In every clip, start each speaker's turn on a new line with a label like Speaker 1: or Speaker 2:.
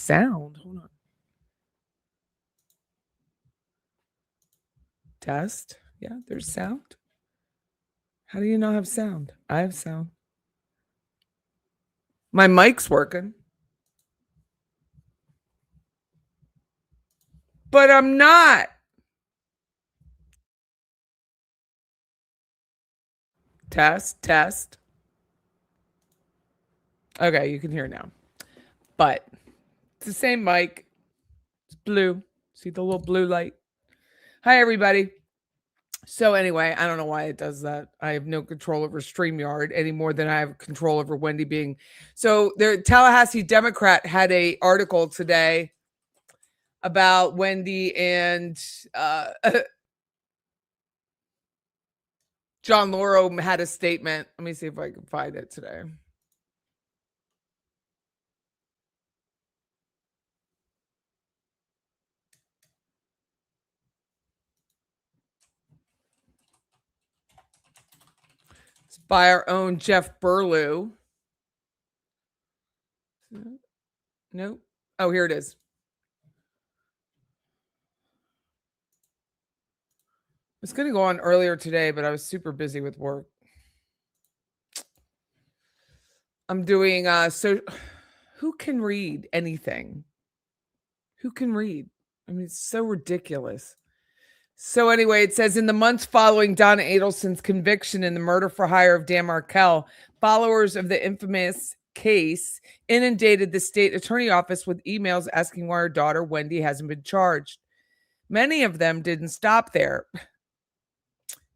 Speaker 1: sound. Hold on. Test. Yeah, there's sound. How do you not have sound? I have sound. My mic's working. But I'm not. Test. Okay, you can hear now. But it's the same mic. It's blue. See the little blue light? Hi, everybody. So anyway, I don't know why it does that. I have no control over StreamYard any more than I have control over Wendi being. So the Tallahassee Democrat had a article today about Wendi and John Lauro had a statement. Let me see if I can find it today. It's by our own Jeff Burlew. Nope. Oh, here it is. I was going to go on earlier today, but I was super busy with work. I'm doing so who can read anything? Who can read? I mean, it's so ridiculous. So anyway, it says in the months following Donna Adelson's conviction in the murder for hire of Dan Markel, followers of the infamous case inundated the state attorney office with emails asking why her daughter Wendi hasn't been charged. Many of them didn't stop there.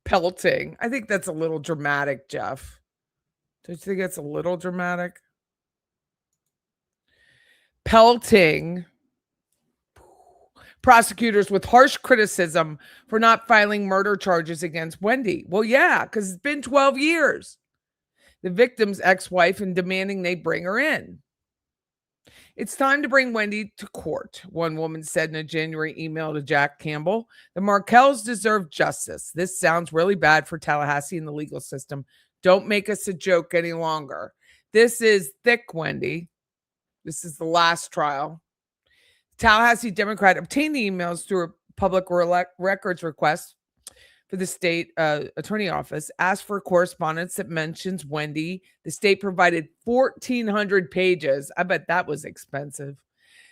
Speaker 1: Pelting. I think that's a little dramatic, Jeff. Don't you think it's a little dramatic? Pelting prosecutors with harsh criticism for not filing murder charges against Wendi. Well, yeah, because it's been 12 years. The victim's ex-wife and demanding they bring her in. It's time to bring Wendi to court, one woman said in a January email to Jack Campbell. The Markels deserve justice. This sounds really bad for Tallahassee and the legal system. Don't make us a joke any longer. This is thick, Wendi. This is the last trial. Tallahassee Democrat obtained the emails through a public records request for the state attorney office, asked for correspondence that mentions Wendi. The state provided 1,400 pages. I bet that was expensive.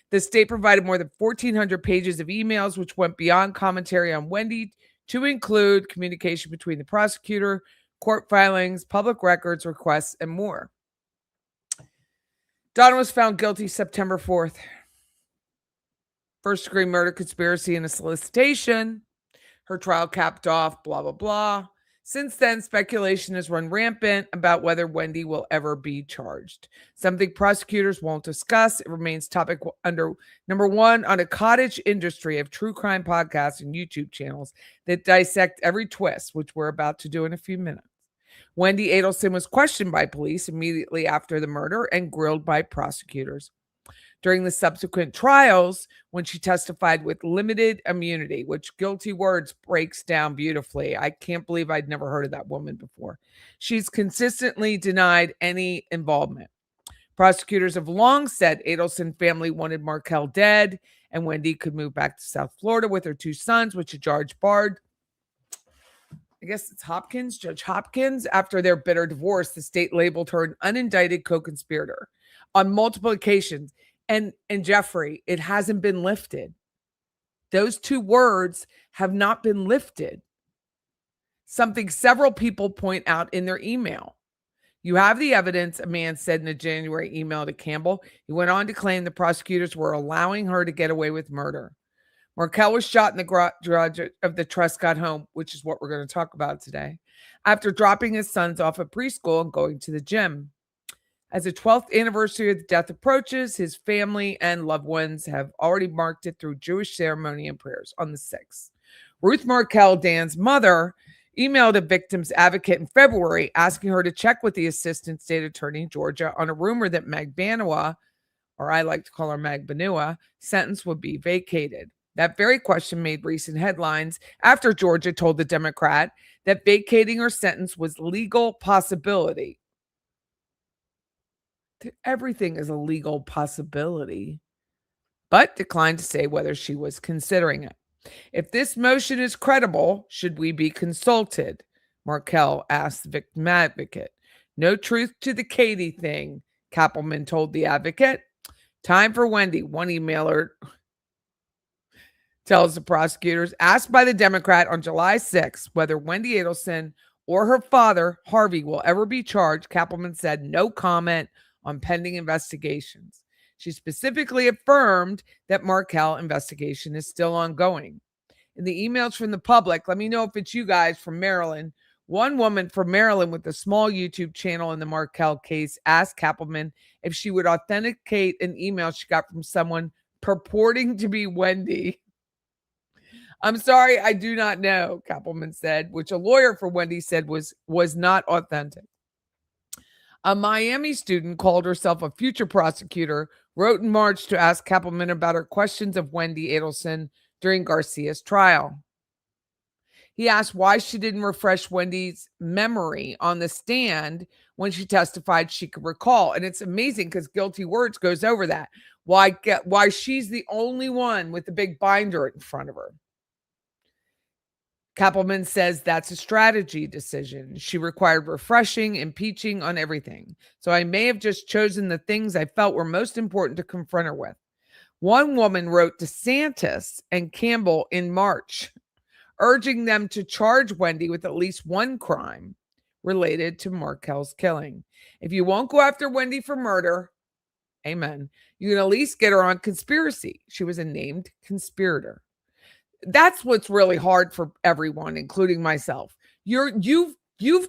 Speaker 1: The state provided more than 1,400 pages of emails, which went beyond commentary on Wendi to include communication between the prosecutor, court filings, public records requests, and more. Donna was found guilty September 4th. First-degree murder, conspiracy, and a solicitation. Her trial capped off, blah, blah, blah. Since then, speculation has run rampant about whether Wendi will ever be charged. Something prosecutors won't discuss. It remains topic under number one on a cottage industry of true crime podcasts and YouTube channels that dissect every twist, which we're about to do in a few minutes. Wendi Adelson was questioned by police immediately after the murder and grilled by prosecutors. During the subsequent trials, when she testified with limited immunity, which guilty words breaks down beautifully. I can't believe I'd never heard of that woman before. She's consistently denied any involvement. Prosecutors have long said Adelson family wanted Markel dead and Wendi could move back to South Florida with her two sons, which a judge barred. I guess it's Hopkins, Judge Hopkins. After their bitter divorce, the state labeled her an unindicted co-conspirator on multiple occasions. And Jeffrey, it hasn't been lifted. Those two words have not been lifted. Something several people point out in their email. You have the evidence, a man said in a January email to Campbell. He went on to claim the prosecutors were allowing her to get away with murder. Markel was shot in the garage of the Trescott home, which is what we're going to talk about today, after dropping his sons off at preschool and going to the gym. As the 12th anniversary of the death approaches, his family and loved ones have already marked it through Jewish ceremony and prayers on the 6th. Ruth Markel, Dan's mother, emailed a victim's advocate in February asking her to check with the assistant state attorney in Georgia on a rumor that Meg Banua, or I like to call her Meg Banua, sentence would be vacated. That very question made recent headlines after Georgia told the Democrat that vacating her sentence was legal possibility. Everything is a legal possibility. but declined to say whether she was considering it. If this motion is credible, should we be consulted? Markel asked the victim advocate. No truth to the Katie thing, Kappelman told the advocate. Time for Wendi, one emailer tells the prosecutors. Asked by the Democrat on July 6th whether Wendi Adelson or her father, Harvey, will ever be charged, Kappelman said no comment on pending investigations. She specifically affirmed that Markel investigation is still ongoing. In the emails from the public, let me know if it's you guys from Maryland. One woman from Maryland with a small YouTube channel in the Markel case asked Kappelman if she would authenticate an email she got from someone purporting to be Wendi. I'm sorry, I do not know, Kappelman said, which a lawyer for Wendi said was not authentic. A Miami student called herself a future prosecutor, wrote in March to ask Kappelman about her questions of Wendi Adelson during Garcia's trial. He asked why she didn't refresh Wendy's memory on the stand when she testified she could recall. And it's amazing because Guilty Words goes over that. Why she's the only one with the big binder in front of her. Kappelman says that's a strategy decision. She required refreshing, impeaching on everything. So I may have just chosen the things I felt were most important to confront her with. One woman wrote DeSantis and Campbell in March, urging them to charge Wendi with at least one crime related to Markel's killing. If you won't go after Wendi for murder, amen, you can at least get her on conspiracy. She was a named conspirator. That's what's really hard for everyone, including myself. You've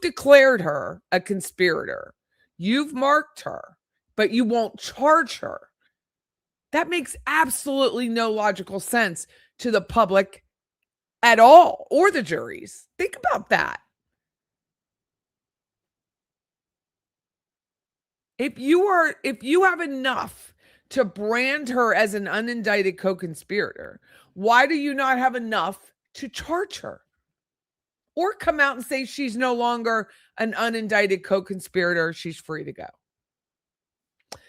Speaker 1: declared her a conspirator. You've marked her, but you won't charge her. That makes absolutely no logical sense to the public at all, or the juries. Think about that. If you have enough to brand her as an unindicted co-conspirator, why do you not have enough to charge her? Or come out and say she's no longer an unindicted co-conspirator, she's free to go.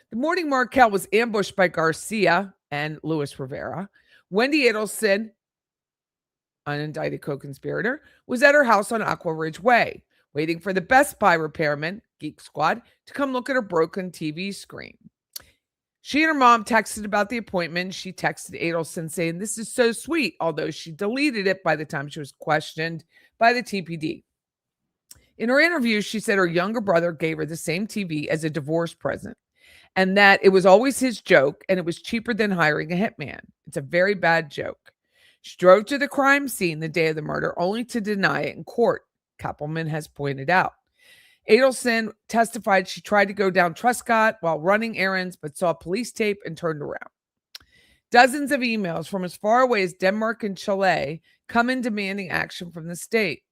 Speaker 1: The morning Markel was ambushed by Garcia and Luis Rivera. Wendi Adelson, unindicted co-conspirator, was at her house on Aqua Ridge Way, waiting for the Best Buy repairman, Geek Squad, to come look at her broken TV screen. She and her mom texted about the appointment. She texted Adelson saying, "This is so sweet," although she deleted it by the time she was questioned by the TPD. In her interview, she said her younger brother gave her the same TV as a divorce present and that it was always his joke and it was cheaper than hiring a hitman. It's a very bad joke. She drove to the crime scene the day of the murder only to deny it in court, Kappelman has pointed out. Adelson testified she tried to go down Truscott while running errands, but saw police tape and turned around. Dozens of emails from as far away as Denmark and Chile come in demanding action from the state.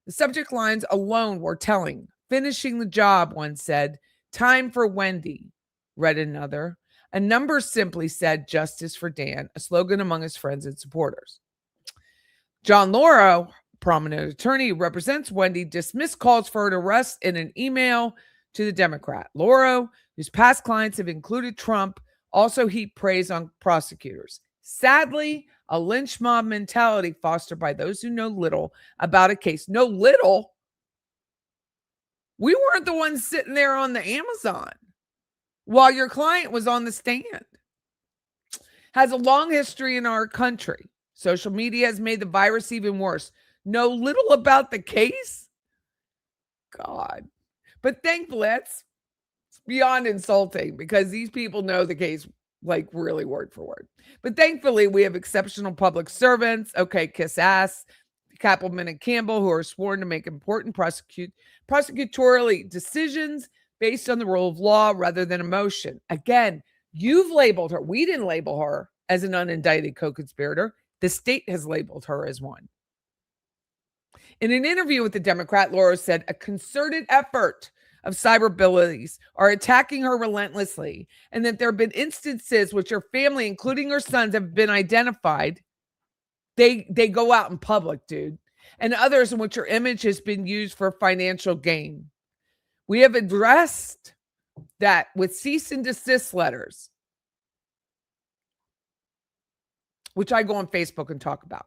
Speaker 1: The subject lines alone were telling. Finishing the job, one said. Time for Wendi, read another. A number simply said justice for Dan, a slogan among his friends and supporters. John Lauro, prominent attorney who represents Wendi, dismissed calls for her arrest in an email to the Democrat. Lauro, whose past clients have included Trump, also heaped praise on prosecutors. Sadly, a lynch mob mentality fostered by those who know little about a case. Know little? We weren't the ones sitting there on the Amazon while your client was on the stand. Has a long history in our country. Social media has made the virus even worse. Know little about the case? God. But thankfully, that's beyond insulting because these people know the case like really word for word. But thankfully, we have exceptional public servants. Okay, kiss ass. Kappelman and Campbell, who are sworn to make important prosecutorial decisions based on the rule of law rather than emotion. Again, you've labeled her. We didn't label her as an unindicted co-conspirator. The state has labeled her as one. In an interview with the Democrat, Laura said a concerted effort of cyber bullies are attacking her relentlessly, and that there have been instances which her family, including her sons, have been identified. They go out in public, dude, and others in which her image has been used for financial gain. We have addressed that with cease and desist letters. which I go on Facebook and talk about.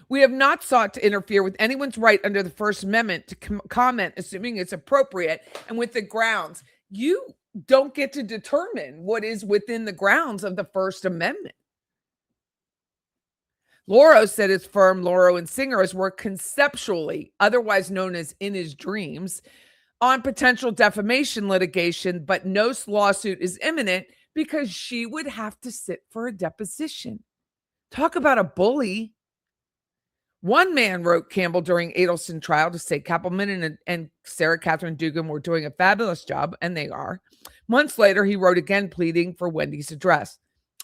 Speaker 1: We have not sought to interfere with anyone's right under the First Amendment to comment, assuming it's appropriate and with the grounds. You don't get to determine what is within the grounds of the First Amendment. Lauro said his firm, Lauro and Singer, has worked conceptually, otherwise known as In His Dreams, on potential defamation litigation, but no lawsuit is imminent because she would have to sit for a deposition. Talk about a bully. One man wrote Campbell during Adelson trial to say Kappelman and Sarah Catherine Dugan were doing a fabulous job, and they are. Months later, he wrote again pleading for Wendy's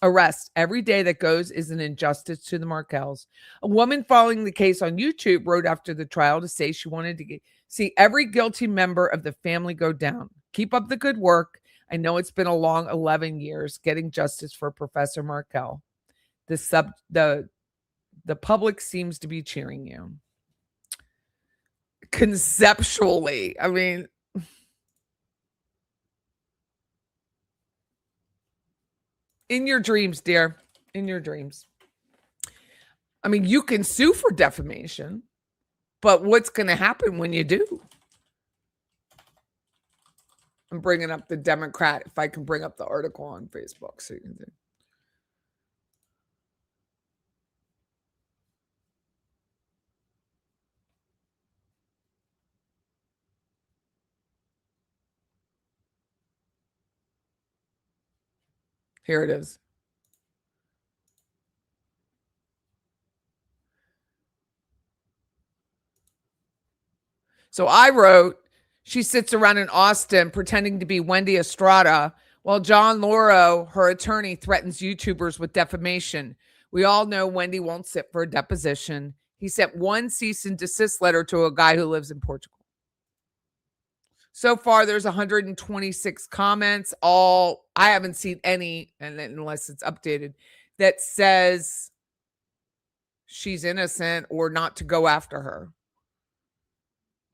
Speaker 1: arrest. Every day that goes is an injustice to the Markells. A woman following the case on YouTube wrote after the trial to say she wanted to see every guilty member of the family go down. Keep up the good work. I know it's been a long 11 years getting justice for Professor Markel. The public seems to be cheering you. Conceptually, I mean, in your dreams, dear, in your dreams. I mean, you can sue for defamation, but what's going to happen when you do? I'm bringing up the Democrat, if I can bring up the article on Facebook so you can see. Here it is. So I wrote, she sits around in Austin pretending to be Wendi Estrada while John Lauro, her attorney, threatens YouTubers with defamation. We all know Wendi won't sit for a deposition. He sent one cease and desist letter to a guy who lives in Portugal. So far, there's 126 comments. I haven't seen any, and unless it's updated, that says she's innocent or not to go after her.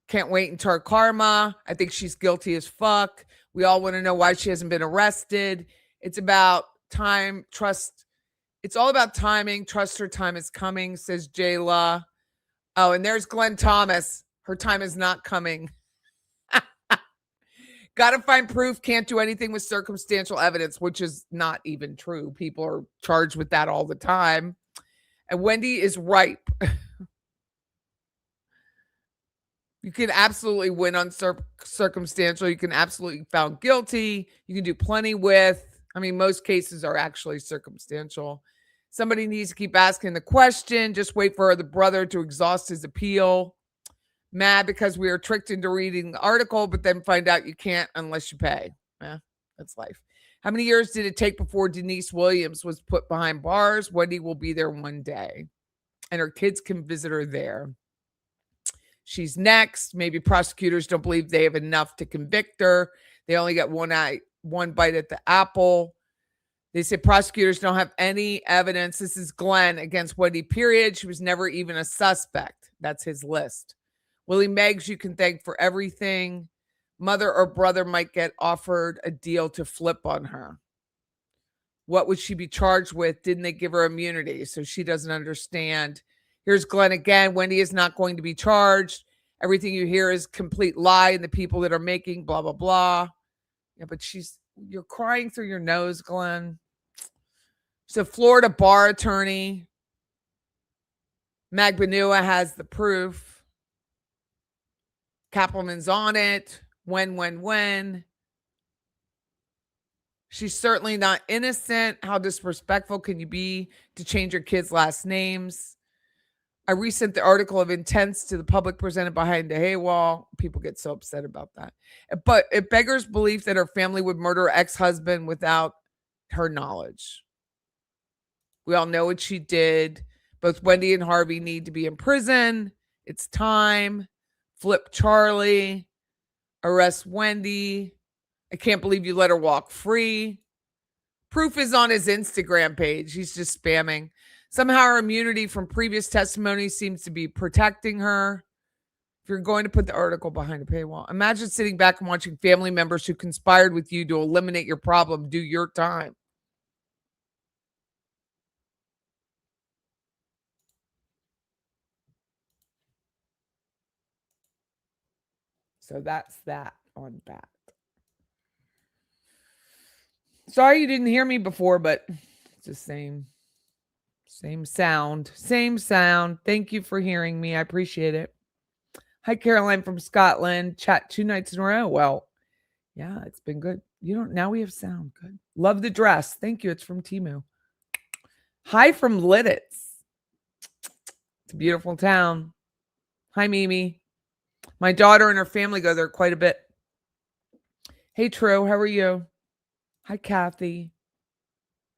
Speaker 1: Can't wait until her karma. I think she's guilty as fuck. We all want to know why she hasn't been arrested. It's about time, trust. It's all about timing. Trust her time is coming, says Jayla. Oh, and there's Glenn Thomas. Her time is not coming. Got to find proof, can't do anything with circumstantial evidence, which is not even true. People are charged with that all the time. And Wendi is ripe. You can absolutely win on circumstantial. You can absolutely be found guilty. You can do plenty with. I mean, most cases are actually circumstantial. Somebody needs to keep asking the question. Just wait for the brother to exhaust his appeal. Mad because we are tricked into reading the article, but then find out you can't unless you pay. That's life. How many years did it take before Denise Williams was put behind bars? Wendi will be there one day, and her kids can visit her there. She's next. Maybe prosecutors don't believe they have enough to convict her. They only got one bite at the apple. They say prosecutors don't have any evidence. This is Glenn against Wendi, period. She was never even a suspect. That's his list. Willie Meggs, you can thank for everything. Mother or brother might get offered a deal to flip on her. What would she be charged with? Didn't they give her immunity? So she doesn't understand. Here's Glenn again. Wendi is not going to be charged. Everything you hear is complete lie, and the people that are making blah, blah, blah. Yeah, but you're crying through your nose, Glenn. So Florida bar attorney, Magbanua has the proof. Kappelman's on it. When. She's certainly not innocent. How disrespectful can you be to change your kids' last names? I resent the article of intents to the public presented behind the paywall. People get so upset about that. But it beggars belief that her family would murder her ex-husband without her knowledge. We all know what she did. Both Wendi and Harvey need to be in prison. It's time. Flip Charlie. Arrest Wendi. I can't believe you let her walk free. Proof is on his Instagram page. He's just spamming. Somehow her immunity from previous testimony seems to be protecting her. If you're going to put the article behind a paywall, imagine sitting back and watching family members who conspired with you to eliminate your problem do your time. So that's that on that. Sorry you didn't hear me before, but it's the same sound. Same sound. Thank you for hearing me. I appreciate it. Hi, Caroline from Scotland. Chat 2 nights in a row. Well, yeah, it's been good. Now we have sound. Good. Love the dress. Thank you. It's from Timu. Hi from Lidditz. It's a beautiful town. Hi, Mimi. My daughter and her family go there quite a bit. Hey, True. How are you? Hi, Kathy.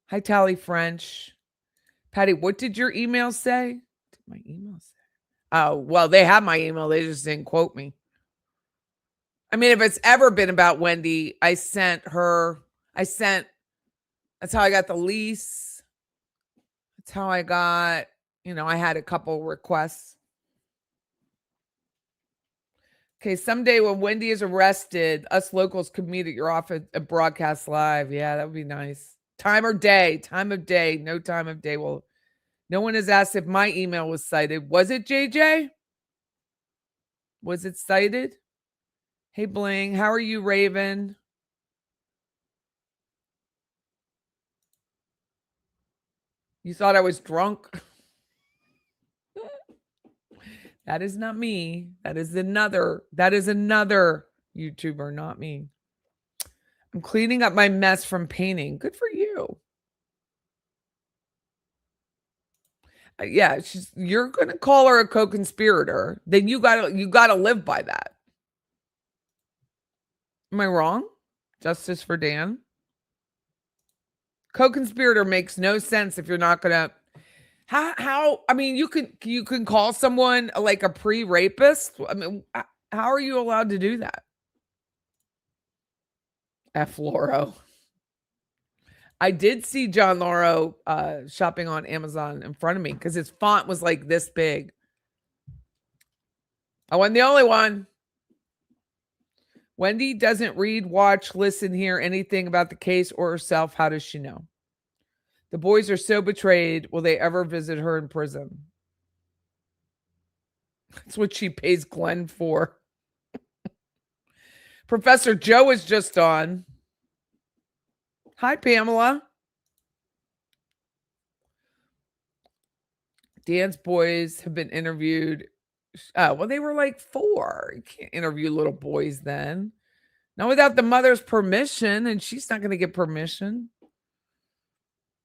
Speaker 1: Hi, Tally French. Patty, what did your email say? What did my email say? Oh, well, they have my email. They just didn't quote me. I mean, if it's ever been about Wendi, that's how I got the lease. That's how I got, I had a couple requests. Okay, someday when Wendi is arrested, us locals could meet at your office and broadcast live. Yeah, that would be nice. Time of day. No time of day. Well, no one has asked if my email was cited. Was it, JJ? Was it cited? Hey, Bling. How are you, Raven? You thought I was drunk? That is not me. That is another YouTuber, not me. I'm cleaning up my mess from painting. Good for you. Yeah, you're gonna call her a co-conspirator. Then you gotta live by that. Am I wrong? Justice for Dan. Co-conspirator makes no sense if you're not gonna. How? I mean, you can call someone like a pre-rapist. I mean, how are you allowed to do that? F. Loro. I did see John Loro shopping on Amazon in front of me because his font was like this big. I wasn't the only one. Wendi doesn't read, watch, listen, hear anything about the case or herself. How does she know? The boys are so betrayed. Will they ever visit her in prison? That's what she pays Glenn for. Professor Joe is just on. Hi, Pamela. Dan's boys have been interviewed. Well, they were like 4. You can't interview little boys then. Not without the mother's permission, and she's not going to get permission.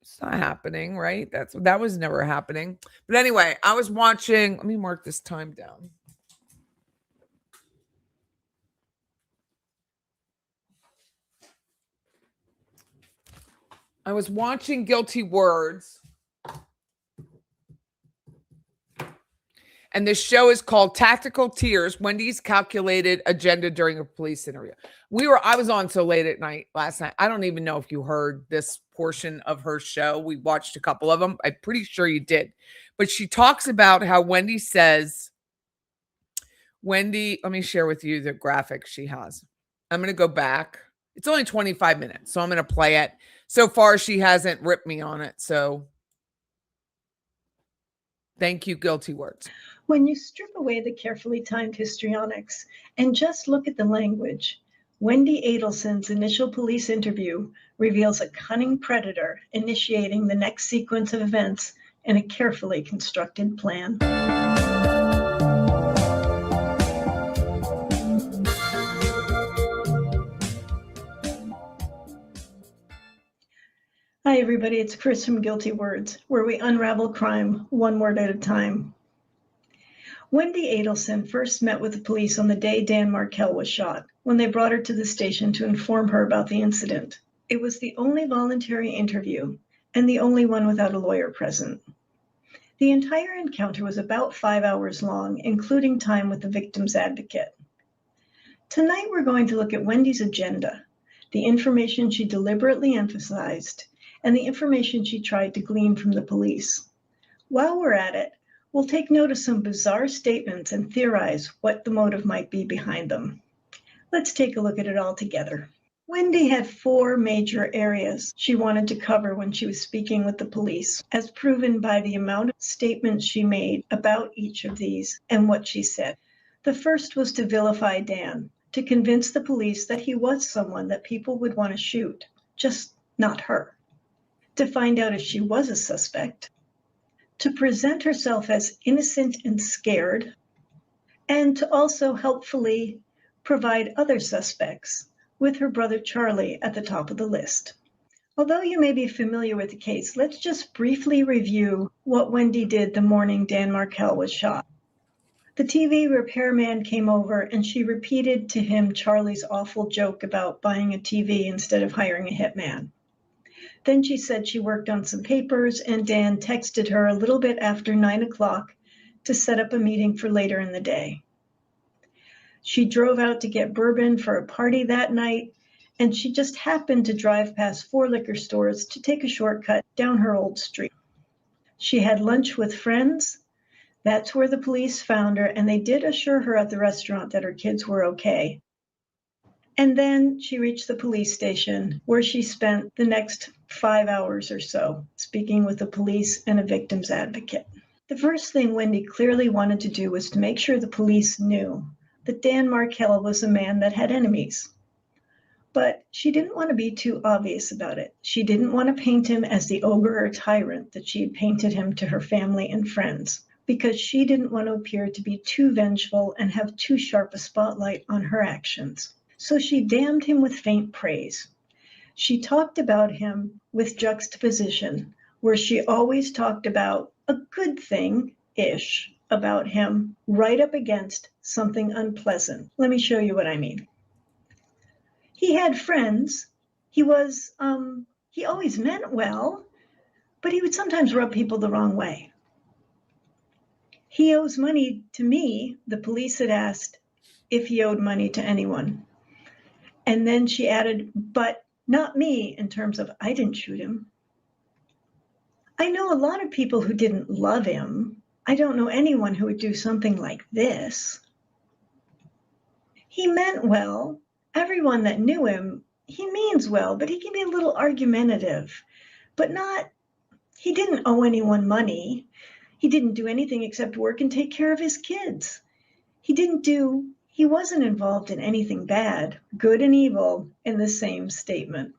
Speaker 1: It's not happening, right? That was never happening. But anyway, I was watching. Let me mark this time down. I was watching Guilty Words. And the show is called Tactical Tears, Wendi's Calculated Agenda During a Police Interview. I was on so late at night last night. I don't even know if you heard this portion of her show. We watched a couple of them. I'm pretty sure you did. But she talks about how Wendi says, let me share with you the graphic she has. I'm going to go back. It's only 25 minutes, so I'm going to play it. So far, she hasn't ripped me on it. So thank you, Guilty Words.
Speaker 2: When you strip away the carefully timed histrionics and just look at the language, Wendi Adelson's initial police interview reveals a cunning predator initiating the next sequence of events in a carefully constructed plan. Hi, everybody. It's Chris from Guilty Words, where we unravel crime one word at a time. Wendi Adelson first met with the police on the day Dan Markell was shot, when they brought her to the station to inform her about the incident. It was the only voluntary interview, and the only one without a lawyer present. The entire encounter was about 5 hours long, including time with the victim's advocate. Tonight we're going to look at Wendi's agenda, the information she deliberately emphasized, and the information she tried to glean from the police. While we're at it, we'll take note of some bizarre statements and theorize what the motive might be behind them. Let's take a look at it all together. Wendi had 4 major areas she wanted to cover when she was speaking with the police, as proven by the amount of statements she made about each of these and what she said. The first was to vilify Dan, to convince the police that he was someone that people would want to shoot, just not her. To find out if she was a suspect. To present herself as innocent and scared. And to also helpfully provide other suspects, with her brother Charlie at the top of the list. Although you may be familiar with the case, let's just briefly review what Wendi did the morning Dan Markel was shot. The TV repairman came over and she repeated to him Charlie's awful joke about buying a TV instead of hiring a hitman. Then she said she worked on some papers and Dan texted her a little bit after 9 o'clock to set up a meeting for later in the day. She drove out to get bourbon for a party that night, and she just happened to drive past 4 liquor stores to take a shortcut down her old street. She had lunch with friends. That's where the police found her, and they did assure her at the restaurant that her kids were okay. And then she reached the police station, where she spent the next 5 hours or so speaking with the police and a victim's advocate. The first thing Wendi clearly wanted to do was to make sure the police knew that Dan Markel was a man that had enemies. But she didn't want to be too obvious about it. She didn't want to paint him as the ogre or tyrant that she had painted him to her family and friends, because she didn't want to appear to be too vengeful and have too sharp a spotlight on her actions. So she damned him with faint praise. She talked about him with juxtaposition, where she always talked about a good thing-ish about him right up against something unpleasant. Let me show you what I mean. He had friends. He always meant well, but he would sometimes rub people the wrong way. He owes money to me. The police had asked if he owed money to anyone. And then she added, but not me, in terms of I didn't shoot him. I know a lot of people who didn't love him. I don't know anyone who would do something like this. He meant well. Everyone that knew him, he means well, but he can be a little argumentative, but he didn't owe anyone money. He didn't do anything except work and take care of his kids. He wasn't involved in anything bad, good and evil, in the same statement.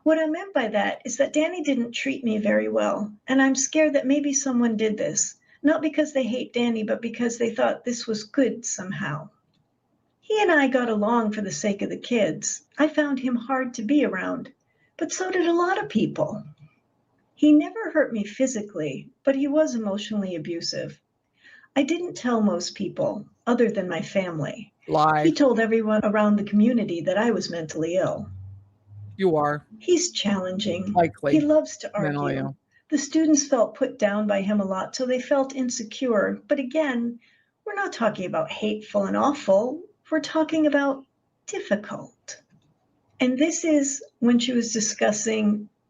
Speaker 2: What I meant by that is that Danny didn't treat me very well, and I'm scared that maybe someone did this, not because they hate Danny, but because they thought this was good somehow. He and I got along for the sake of the kids. I found him hard to be around, but so did a lot of people. He never hurt me physically, but he was emotionally abusive. I didn't tell most people, other than my family.
Speaker 1: Lie.
Speaker 2: He told everyone around the community that I was mentally ill.
Speaker 1: You are.
Speaker 2: He's challenging.
Speaker 1: Likely.
Speaker 2: He loves to
Speaker 1: Mentally
Speaker 2: argue.
Speaker 1: ill.
Speaker 2: The students felt put down by him a lot, so they felt insecure. But again, we're not talking about hateful and awful. We're talking about difficult. And this is when she was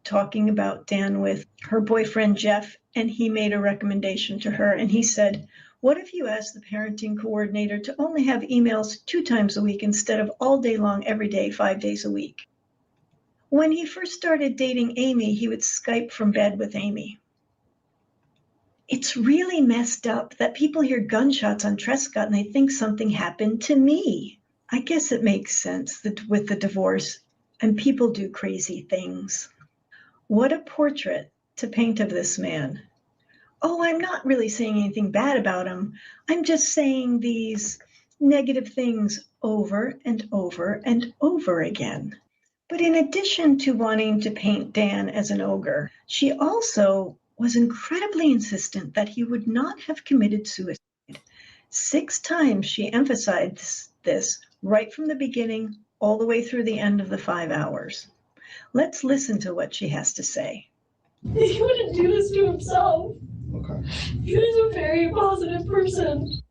Speaker 2: talking about Dan with her boyfriend, Jeff, and he made a recommendation to her. And he said, what if you asked the parenting coordinator to only have emails 2 times a week instead of all day long, every day, 5 days a week? When he first started dating Amy, he would Skype from bed with Amy. It's really messed up that people hear gunshots on Trescott and they think something happened to me. I guess it makes sense that with the divorce, and people do crazy things. What a portrait to paint of this man. Oh, I'm not really saying anything bad about him. I'm just saying these negative things over and over and over again. But in addition to wanting to paint Dan as an ogre, she also was incredibly insistent that he would not have committed suicide. 6 times she emphasized this right from the beginning all the way through the end of the 5 hours. Let's listen to what she has to say.
Speaker 3: He wouldn't do this to himself.
Speaker 4: Okay.
Speaker 3: He was a very positive person.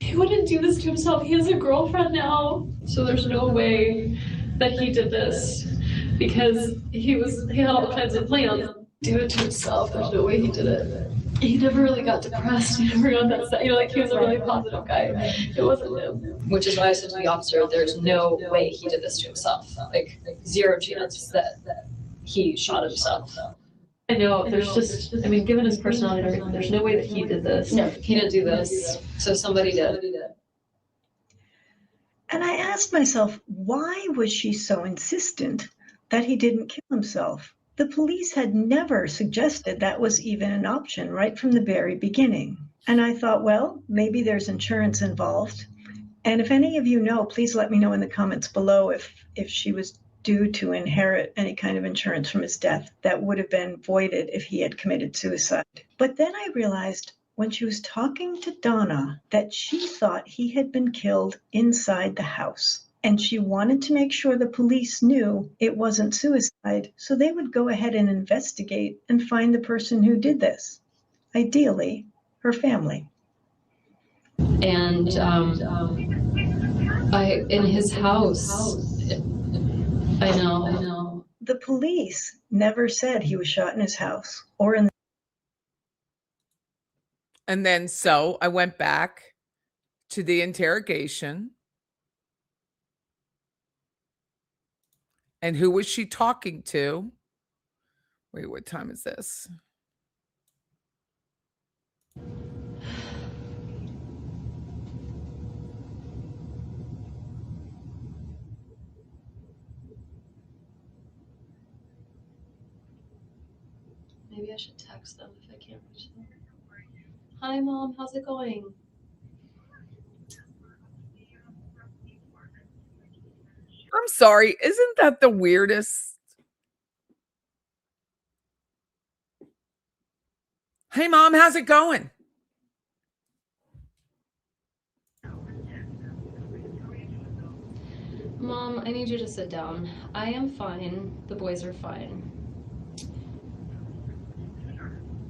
Speaker 3: He wouldn't do this to himself. He has a girlfriend now, so there's no way that he did this because he had all kinds of plans. Do it to himself. There's no way he did it. He never really got depressed. He never got that sad. He was a really positive guy. It wasn't him.
Speaker 5: Which is why I said to the officer, there's no way he did this to himself. Like 0 chance that he shot himself.
Speaker 3: I know, given his personality and everything, there's no way that he did this.
Speaker 5: No, he didn't do this. So somebody did.
Speaker 2: And I asked myself, why was she so insistent that he didn't kill himself? The police had never suggested that was even an option right from the very beginning. And I thought, well, maybe there's insurance involved. And if any of you know, please let me know in the comments below if she was due to inherit any kind of insurance from his death that would have been voided if he had committed suicide. But then I realized when she was talking to Donna that she thought he had been killed inside the house. And she wanted to make sure the police knew it wasn't suicide, so they would go ahead and investigate and find the person who did this. Ideally, her family.
Speaker 5: And in his house, I know.
Speaker 2: The police never said he was shot in his house or in.
Speaker 1: And then so I went back to the interrogation. And who was she talking to? Wait, what time is this?
Speaker 5: Maybe I should text them if I can't reach them. Hi, Mom. How's it going?
Speaker 1: I'm sorry. Isn't that the weirdest? Hey, Mom, how's it going?
Speaker 5: Mom, I need you to sit down. I am fine. The boys are fine.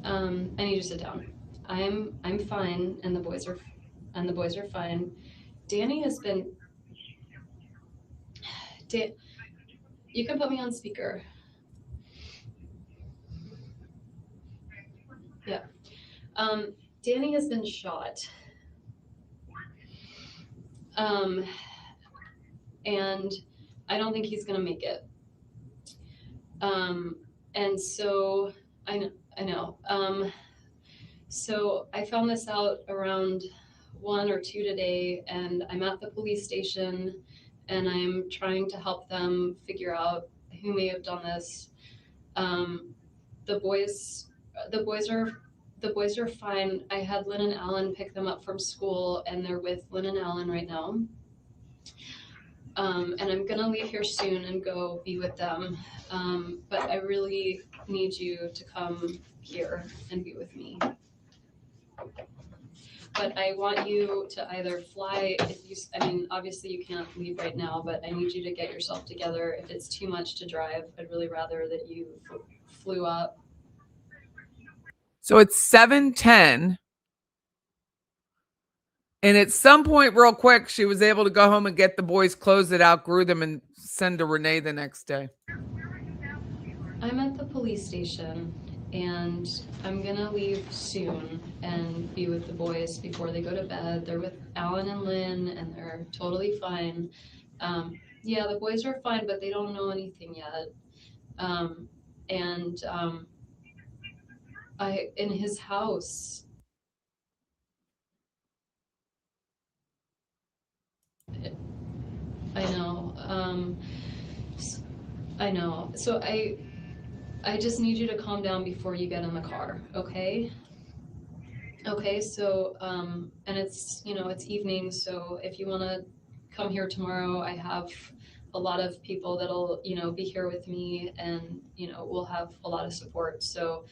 Speaker 5: I need you to sit down. I'm fine, and the boys are fine. Danny has been. You can put me on speaker. Yeah. Danny has been shot. And I don't think he's gonna make it. And so I know. So I found this out around 1 or 2 today, and I'm at the police station, and I'm trying to help them figure out who may have done this. The boys are fine. I had Lynn and Alan pick them up from school, and they're with Lynn and Alan right now. And I'm gonna leave here soon and go be with them. But I really need you to come here and be with me. But I want you to either fly, obviously you can't leave right now, but I need you to get yourself together. If it's too much to drive, I'd really rather that you flew up.
Speaker 1: So it's 7:10. And at some point, real quick, she was able to go home and get the boys' clothes that outgrew them and send to Renee the next day.
Speaker 5: I'm at the police station, and I'm gonna leave soon and be with the boys before they go to bed. They're with Alan and Lynn, and they're totally fine. Yeah, the boys are fine, but they don't know anything yet. In his house. I know. I know. So I just need you to calm down before you get in the car, okay? Okay, so and it's it's evening, so if you want to come here tomorrow, I have a lot of people that'll be here with me, and we'll have a lot of support. So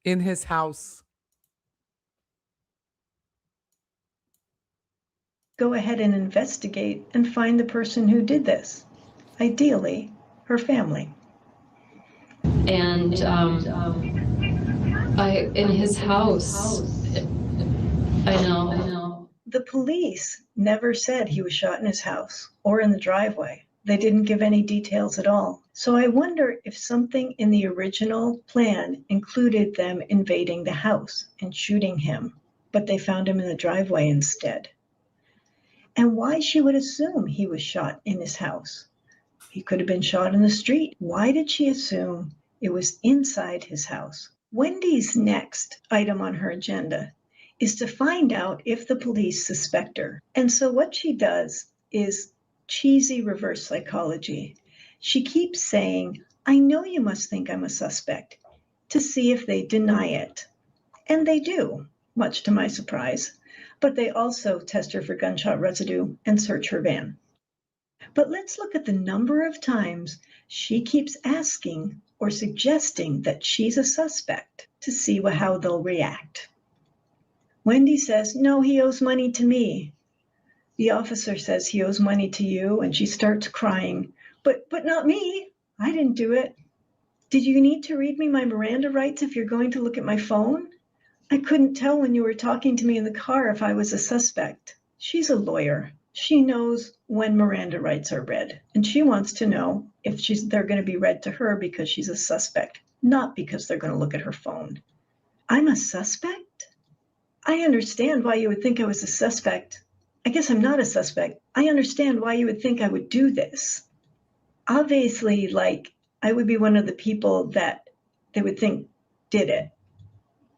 Speaker 1: In his house.
Speaker 2: Go ahead and investigate and find the person who did this. Ideally, her family.
Speaker 5: And in his house. I know.
Speaker 2: The police never said he was shot in his house or in the driveway. They didn't give any details at all. So I wonder if something in the original plan included them invading the house and shooting him, but they found him in the driveway instead. And why she would assume he was shot in his house. He could have been shot in the street. Why did she assume it was inside his house? Wendy's next item on her agenda is to find out if the police suspect her. And so what she does is cheesy reverse psychology. She keeps saying, I know you must think I'm a suspect, to see if they deny it. And they do, much to my surprise. But they also test her for gunshot residue and search her van. But let's look at the number of times she keeps asking or suggesting that she's a suspect to see how they'll react. Wendi says, no, he owes money to me. The officer says he owes money to you, and she starts crying. But not me. I didn't do it. Did you need to read me my Miranda rights if you're going to look at my phone? I couldn't tell when you were talking to me in the car if I was a suspect. She's a lawyer. She knows when Miranda rights are read, and she wants to know if they're going to be read to her because she's a suspect, not because they're going to look at her phone. I'm a suspect? I understand why you would think I was a suspect. I guess I'm not a suspect. I understand why you would think I would do this. Obviously, I would be one of the people that they would think did it.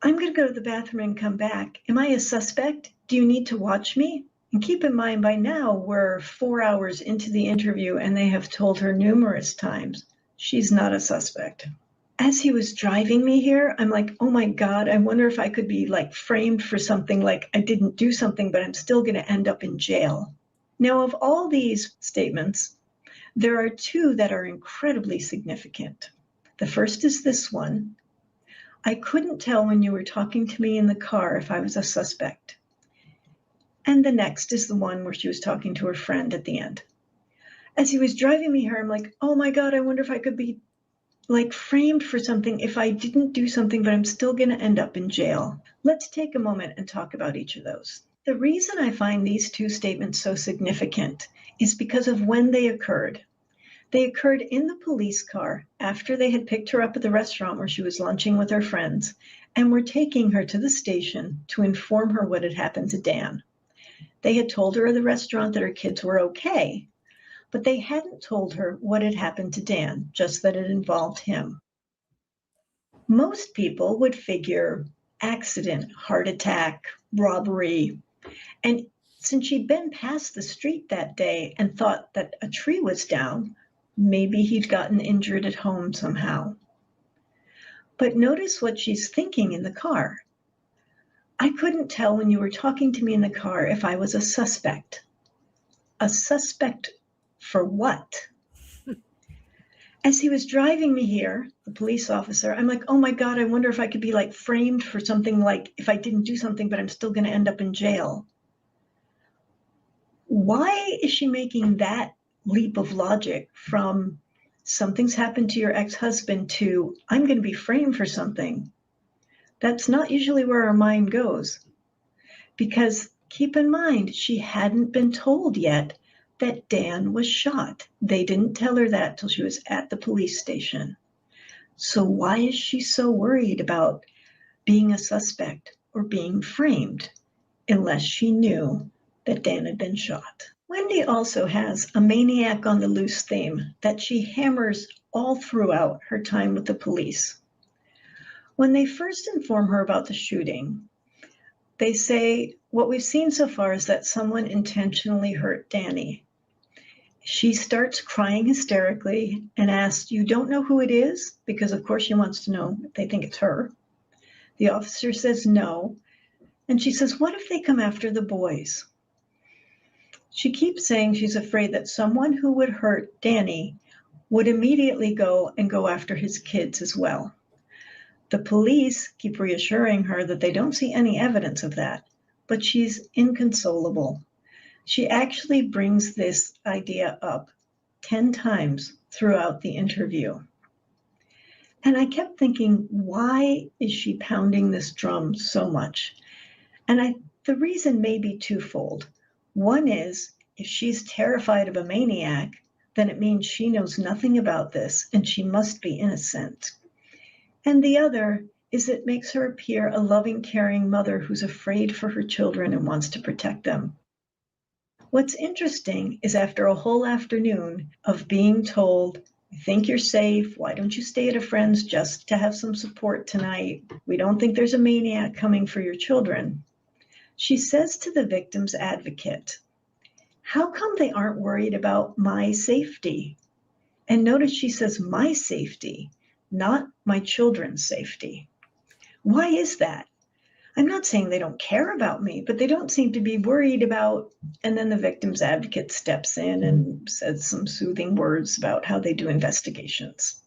Speaker 2: I'm going to go to the bathroom and come back. Am I a suspect? Do you need to watch me? And keep in mind, by now, we're 4 hours into the interview, and they have told her numerous times she's not a suspect. As he was driving me here, I'm like, oh my God, I wonder if I could be framed for something, like I didn't do something, but I'm still going to end up in jail. Now, of all these statements, there are two that are incredibly significant. The first is this one. I couldn't tell when you were talking to me in the car if I was a suspect. And the next is the one where she was talking to her friend at the end. As he was driving me here, I'm like, oh my God, I wonder if I could be framed for something if I didn't do something, but I'm still going to end up in jail. Let's take a moment and talk about each of those. The reason I find these two statements so significant is because of when they occurred. They occurred in the police car after they had picked her up at the restaurant where she was lunching with her friends and were taking her to the station to inform her what had happened to Dan. They had told her at the restaurant that her kids were okay, but they hadn't told her what had happened to Dan, just that it involved him. Most people would figure accident, heart attack, robbery, and since she'd been past the street that day and thought that a tree was down, maybe he'd gotten injured at home somehow. But notice what she's thinking in the car. I couldn't tell when you were talking to me in the car if I was a suspect. A suspect for what? As he was driving me here, the police officer, I'm like, oh my God, I wonder if I could be framed for something, if I didn't do something, but I'm still going to end up in jail. Why is she making that leap of logic from something's happened to your ex-husband to I'm going to be framed for something? That's not usually where our mind goes. Because keep in mind, she hadn't been told yet that Dan was shot. They didn't tell her that till she was at the police station. So why is she so worried about being a suspect or being framed unless she knew that Dan had been shot? Wendi also has a maniac on the loose theme that she hammers all throughout her time with the police. When they first inform her about the shooting, they say, what we've seen so far is that someone intentionally hurt Danny. She starts crying hysterically and asks, you don't know who it is? Because of course she wants to know if they think it's her. The officer says no. And she says, what if they come after the boys? She keeps saying she's afraid that someone who would hurt Danny would immediately go after his kids as well. The police keep reassuring her that they don't see any evidence of that, but she's inconsolable. She actually brings this idea up 10 times throughout the interview. And I kept thinking, why is she pounding this drum so much? And the reason may be twofold. One is, if she's terrified of a maniac, then it means she knows nothing about this and she must be innocent. And the other is it makes her appear a loving, caring mother who's afraid for her children and wants to protect them. What's interesting is after a whole afternoon of being told, I think you're safe, why don't you stay at a friend's just to have some support tonight? We don't think there's a maniac coming for your children. She says to the victim's advocate, "How come they aren't worried about my safety?" And notice she says my safety, not my children's safety. Why is that? I'm not saying they don't care about me, but they don't seem to be worried about. And then the victim's advocate steps in and says some soothing words about how they do investigations.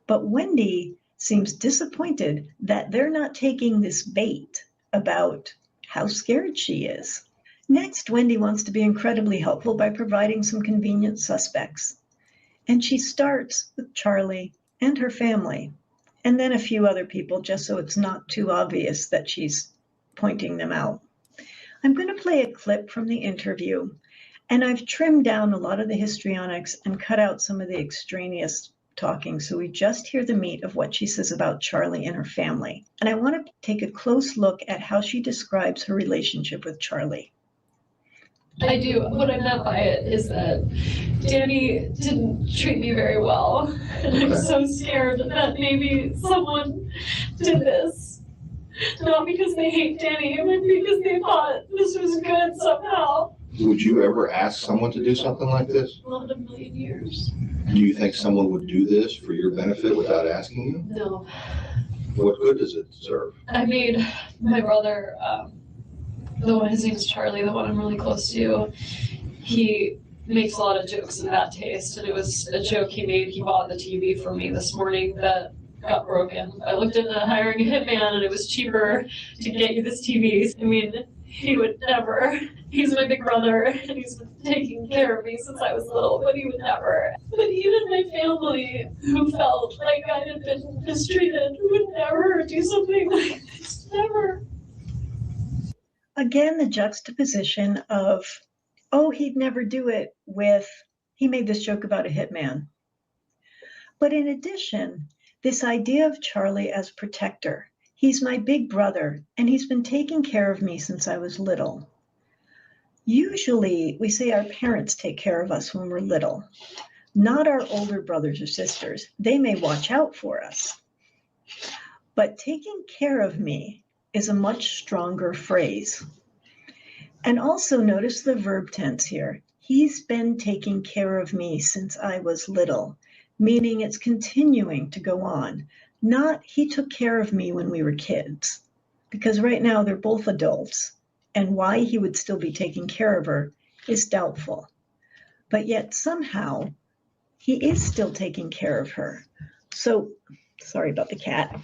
Speaker 2: But Wendi seems disappointed that they're not taking this bait about how scared she is. Next, Wendi wants to be incredibly helpful by providing some convenient suspects. And she starts with Charlie and her family, and then a few other people, just so it's not too obvious that she's pointing them out. I'm going to play a clip from the interview, and I've trimmed down a lot of the histrionics and cut out some of the extraneous talking, so we just hear the meat of what she says about Charlie and her family. And I want to take a close look at how she describes her relationship with Charlie.
Speaker 3: I do. What I meant by it is that Danny didn't treat me very well. And I'm so scared that maybe someone did this. Not because they hate Danny, but because they thought this was good somehow.
Speaker 4: Would you ever ask someone to do something like this?
Speaker 3: Not in a million years.
Speaker 4: Do you think someone would do this for your benefit without asking you?
Speaker 3: No.
Speaker 4: What good does it serve?
Speaker 3: I made my brother, his name is Charlie, the one I'm really close to, he makes a lot of jokes in bad taste, and it was a joke he made. He bought the TV for me this morning that got broken. I looked into hiring a hitman, and it was cheaper to get you this TV. I mean, he would never. He's my big brother, and he's been taking care of me since I was little, but he would never. But even my family, who felt like I had been mistreated, would never do something like this. Never.
Speaker 2: Again, the juxtaposition of, oh, he'd never do it, with, he made this joke about a hitman. But in addition, this idea of Charlie as protector. He's my big brother, and he's been taking care of me since I was little. Usually, we say our parents take care of us when we're little, not our older brothers or sisters. They may watch out for us. But taking care of me is a much stronger phrase. And also notice the verb tense here. He's been taking care of me since I was little, meaning it's continuing to go on. Not he took care of me when we were kids, because right now they're both adults, and why he would still be taking care of her is doubtful. But yet somehow he is still taking care of her. So, sorry about the cat.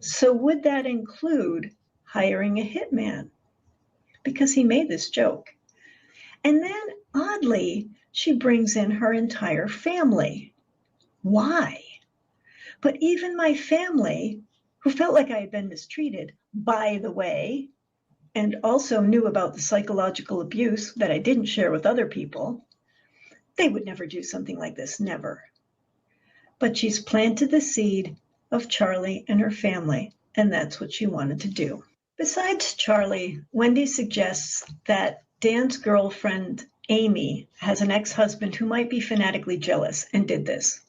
Speaker 2: So would that include hiring a hitman? Because he made this joke. And then oddly, she brings in her entire family. Why? But even my family, who felt like I had been mistreated, by the way, and also knew about the psychological abuse that I didn't share with other people, they would never do something like this, never. But she's planted the seed of Charlie and her family, and that's what she wanted to do. Besides Charlie, Wendi suggests that Dan's girlfriend, Amy, has an ex-husband who might be fanatically jealous and did this.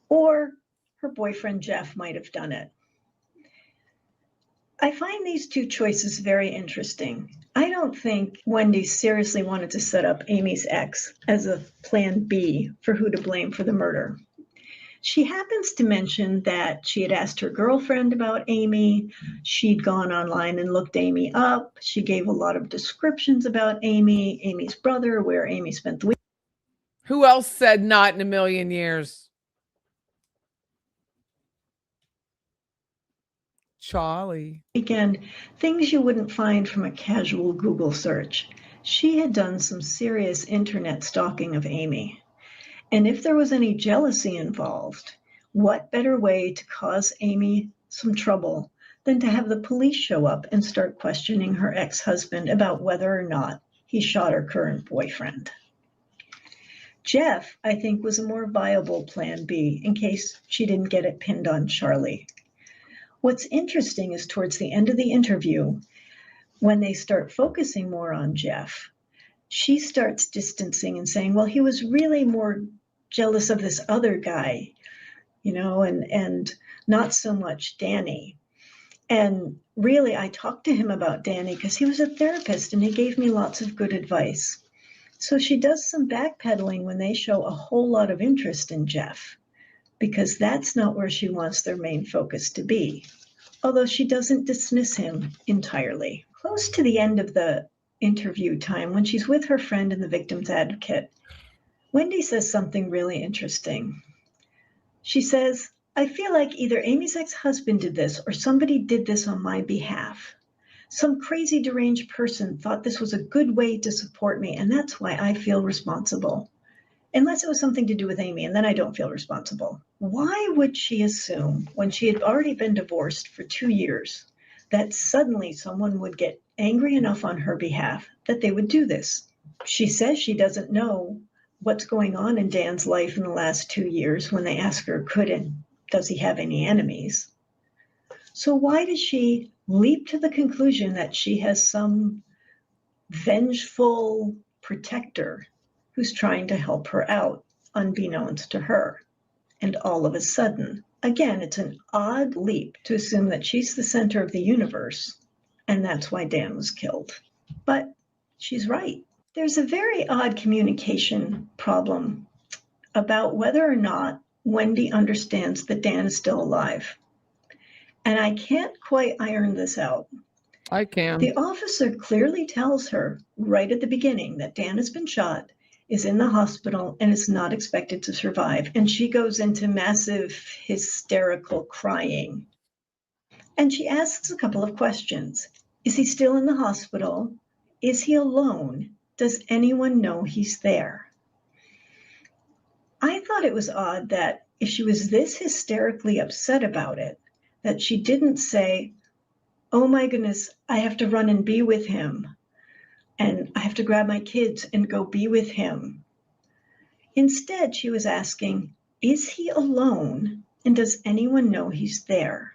Speaker 2: Or her boyfriend, Jeff, might have done it. I find these two choices very interesting. I don't think Wendi seriously wanted to set up Amy's ex as a plan B for who to blame for the murder. She happens to mention that she had asked her girlfriend about Amy. She'd gone online and looked Amy up. She gave a lot of descriptions about Amy, Amy's brother, where Amy spent the week.
Speaker 1: Who else said not in a million years? Charlie.
Speaker 2: Weekend, things you wouldn't find from a casual Google search. She had done some serious internet stalking of Amy. And if there was any jealousy involved, what better way to cause Amy some trouble than to have the police show up and start questioning her ex-husband about whether or not he shot her current boyfriend. Jeff, I think, was a more viable plan B in case she didn't get it pinned on Charlie. What's interesting is towards the end of the interview, when they start focusing more on Jeff, she starts distancing and saying, well, he was really more jealous of this other guy, and not so much Danny. And really, I talked to him about Danny because he was a therapist and he gave me lots of good advice. So she does some backpedaling when they show a whole lot of interest in Jeff, because that's not where she wants their main focus to be, although she doesn't dismiss him entirely. Close to the end of the interview time, when she's with her friend and the victim's advocate, Wendi says something really interesting. She says, I feel like either Amy's ex-husband did this or somebody did this on my behalf. Some crazy deranged person thought this was a good way to support me, and that's why I feel responsible. Unless it was something to do with Amy, and then I don't feel responsible. Why would she assume, when she had already been divorced for 2 years, that suddenly someone would get angry enough on her behalf that they would do this? She says she doesn't know what's going on in Dan's life in the last 2 years when they ask her, does he have any enemies? So why does she leap to the conclusion that she has some vengeful protector who's trying to help her out, unbeknownst to her? And all of a sudden, again, it's an odd leap to assume that she's the center of the universe, and that's why Dan was killed. But she's right. There's a very odd communication problem about whether or not Wendi understands that Dan is still alive. And I can't quite iron this out.
Speaker 1: I can.
Speaker 2: The officer clearly tells her right at the beginning that Dan has been shot, is in the hospital, and is not expected to survive. And she goes into massive hysterical crying. And she asks a couple of questions. Is he still in the hospital? Is he alone? Does anyone know he's there? I thought it was odd that if she was this hysterically upset about it, that she didn't say, oh my goodness, I have to run and be with him, and I have to grab my kids and go be with him. Instead, she was asking, is he alone, and does anyone know he's there?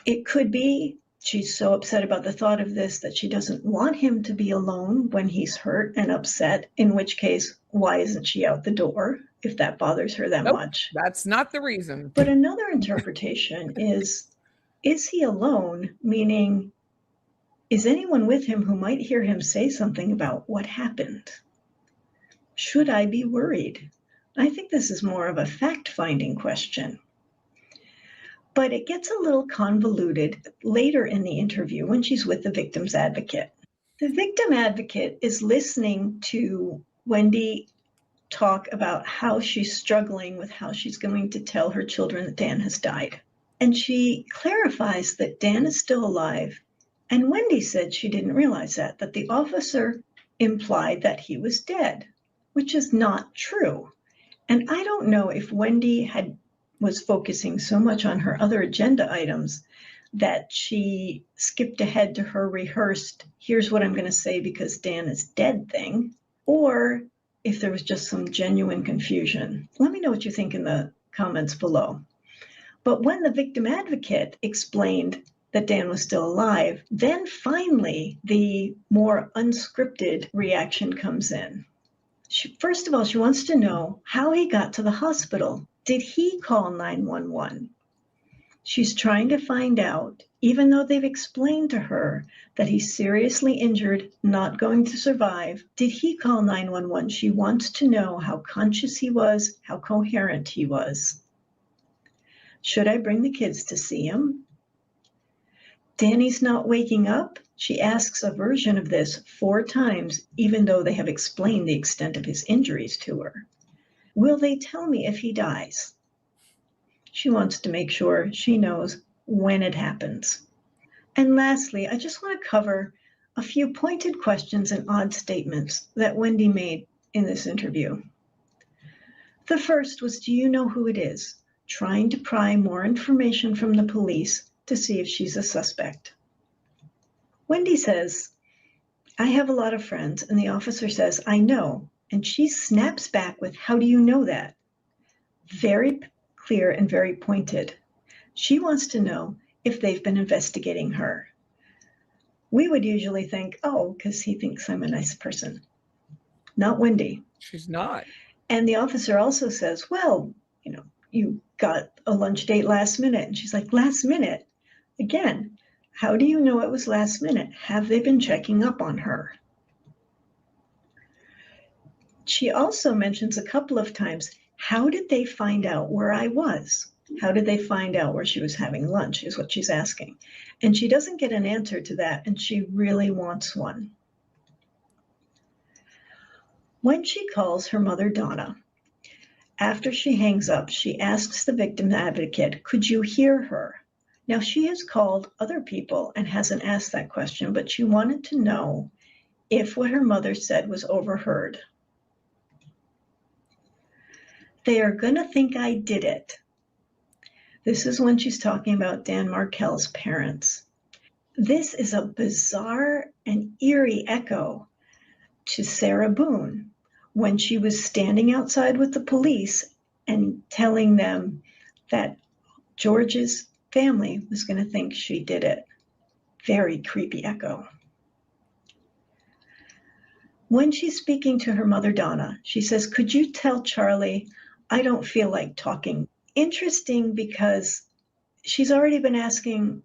Speaker 2: It could be she's so upset about the thought of this that she doesn't want him to be alone when he's hurt and upset, in which case, why isn't she out the door if that bothers her that much?
Speaker 1: That's not the reason.
Speaker 2: But another interpretation is he alone, meaning, is anyone with him who might hear him say something about what happened? Should I be worried? I think this is more of a fact-finding question. But it gets a little convoluted later in the interview when she's with the victim's advocate. The victim advocate is listening to Wendi talk about how she's struggling with how she's going to tell her children that Dan has died. And she clarifies that Dan is still alive. And Wendi said she didn't realize that the officer implied that he was dead, which is not true. And I don't know if Wendi was focusing so much on her other agenda items that she skipped ahead to her rehearsed, here's what I'm going to say because Dan is dead thing, or if there was just some genuine confusion. Let me know what you think in the comments below. But when the victim advocate explained that Dan was still alive, then finally the more unscripted reaction comes in. First of all, she wants to know how he got to the hospital. Did he call 911? She's trying to find out, even though they've explained to her that he's seriously injured, not going to survive. Did he call 911? She wants to know how conscious he was, how coherent he was. Should I bring the kids to see him? Danny's not waking up. She asks a version of this 4 times, even though they have explained the extent of his injuries to her. Will they tell me if he dies? She wants to make sure she knows when it happens. And lastly, I just want to cover a few pointed questions and odd statements that Wendi made in this interview. The first was, do you know who it is? Trying to pry more information from the police to see if she's a suspect. Wendi says, I have a lot of friends, and the officer says, I know. And she snaps back with, how do you know that? Very clear and very pointed. She wants to know if they've been investigating her. We would usually think, oh, because he thinks I'm a nice person. Not Wendi.
Speaker 1: She's not.
Speaker 2: And the officer also says, well, you got a lunch date last minute. And she's like, last minute? Again, how do you know it was last minute? Have they been checking up on her? She also mentions a couple of times, how did they find out where I was? How did they find out where she was having lunch, is what she's asking. And she doesn't get an answer to that, and she really wants one. When she calls her mother, Donna, after she hangs up, she asks the victim advocate, could you hear her? Now, she has called other people and hasn't asked that question, but she wanted to know if what her mother said was overheard. They are going to think I did it. This is when she's talking about Dan Markel's parents. This is a bizarre and eerie echo to Sarah Boone when she was standing outside with the police and telling them that George's family was going to think she did it. Very creepy echo. When she's speaking to her mother, Donna, she says, could you tell Charlie I don't feel like talking? Interesting, because she's already been asking,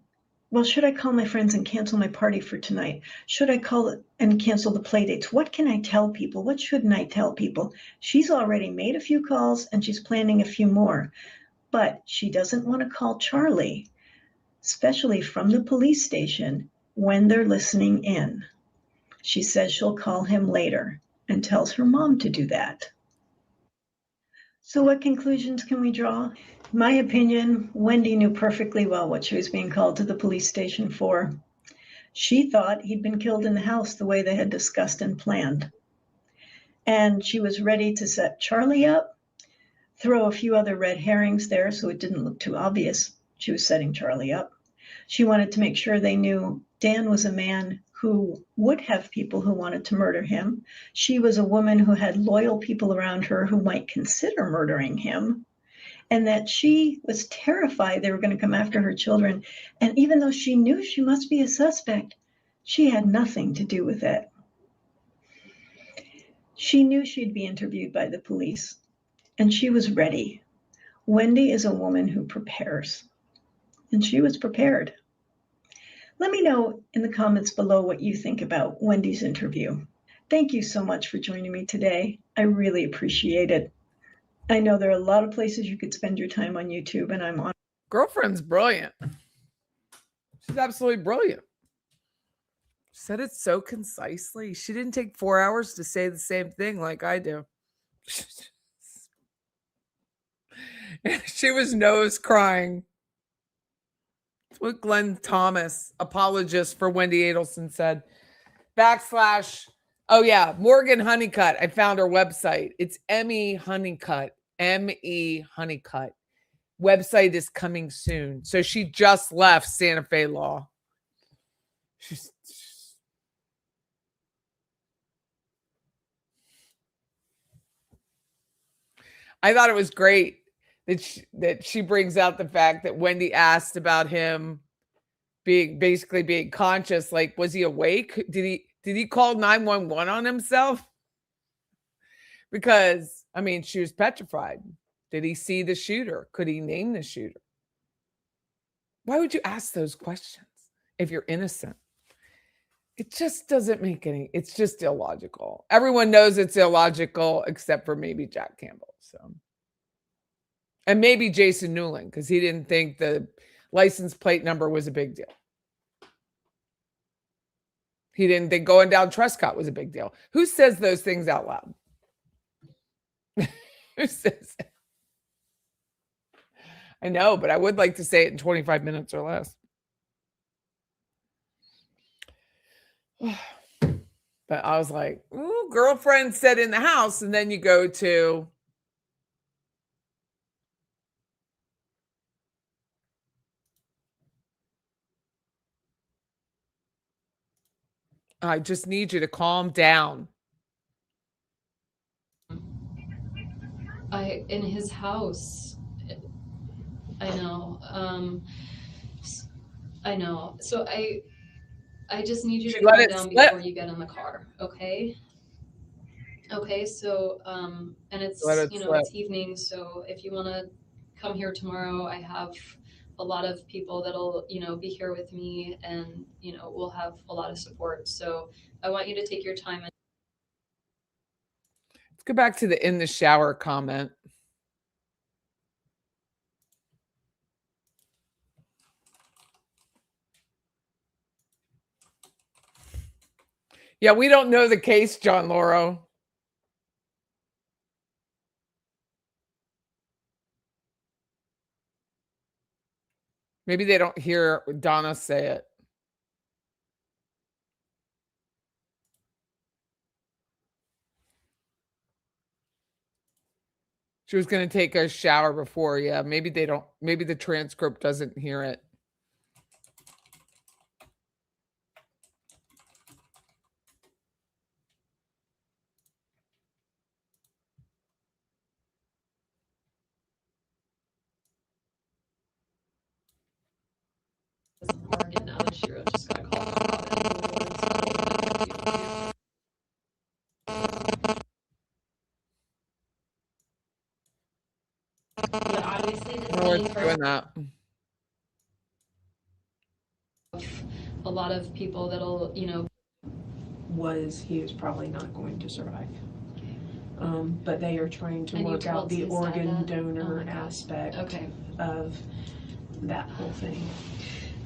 Speaker 2: well, should I call my friends and cancel my party for tonight? Should I call and cancel the play dates? What can I tell people? What shouldn't I tell people? She's already made a few calls and she's planning a few more, but she doesn't want to call Charlie, especially from the police station, when they're listening in. She says she'll call him later and tells her mom to do that. So what conclusions can we draw? In my opinion, Wendi knew perfectly well what she was being called to the police station for. She thought he'd been killed in the house the way they had discussed and planned. And she was ready to set Charlie up, throw a few other red herrings there so it didn't look too obvious she was setting Charlie up. She wanted to make sure they knew Dan was a man who would have people who wanted to murder him. She was a woman who had loyal people around her who might consider murdering him, and that she was terrified they were going to come after her children. And even though she knew she must be a suspect, she had nothing to do with it. She knew she'd be interviewed by the police, and she was ready. Wendi is a woman who prepares, and she was prepared. Let me know in the comments below what you think about Wendi's interview. Thank you so much for joining me today. I really appreciate it. I know there are a lot of places you could spend your time on YouTube, and I'm on.
Speaker 1: Girlfriend's brilliant. She's absolutely brilliant. She said it so concisely. She didn't take 4 hours to say the same thing like I do. She was nose crying. That's what Glenn Thomas, apologist for Wendi Adelson, said. / oh yeah, Morgan Honeycutt. I found her website. It's M.E. Honeycutt. M.E. Honeycutt. Website is coming soon. So she just left Santa Fe Law. I thought it was great that she brings out the fact that Wendi asked about him basically being conscious. Like, was he awake? Did he call 911 on himself? Because, I mean, she was petrified. Did he see the shooter? Could he name the shooter? Why would you ask those questions if you're innocent? It just doesn't make any, it's just illogical. Everyone knows it's illogical except for maybe Jack Campbell. So, and maybe Jason Newland, because he didn't think the license plate number was a big deal. He didn't think going down Trescott was a big deal. Who says those things out loud? Who says it? I know, but I would like to say it in 25 minutes or less. But I was like, ooh, girlfriend said in the house. And then you go to I just need you to calm down.
Speaker 5: In his house. I know. I know. So I just need you to calm down before you get in the car, okay? Okay, so and it's it's evening, so if you want to come here tomorrow, I have a lot of people that'll, be here with me, and, we'll have a lot of support. So I want you to take your time.
Speaker 1: Let's go back to the in the shower comment. Yeah, we don't know the case, John Lauro. Maybe they don't hear Donna say it. She was going to take a shower before. Yeah, maybe they don't. Maybe the transcript doesn't hear it.
Speaker 5: Oregon now, and she just got called about it.
Speaker 6: But obviously the
Speaker 1: No,
Speaker 6: scene
Speaker 1: it's doing that.
Speaker 5: A lot of people that'll,
Speaker 7: he was probably not going to survive. But they are trying to
Speaker 5: And you
Speaker 7: work out
Speaker 5: told
Speaker 7: the
Speaker 5: his dad
Speaker 7: organ
Speaker 5: that?
Speaker 7: donor
Speaker 5: Oh my God.
Speaker 7: aspect
Speaker 5: Okay.
Speaker 7: of that whole thing.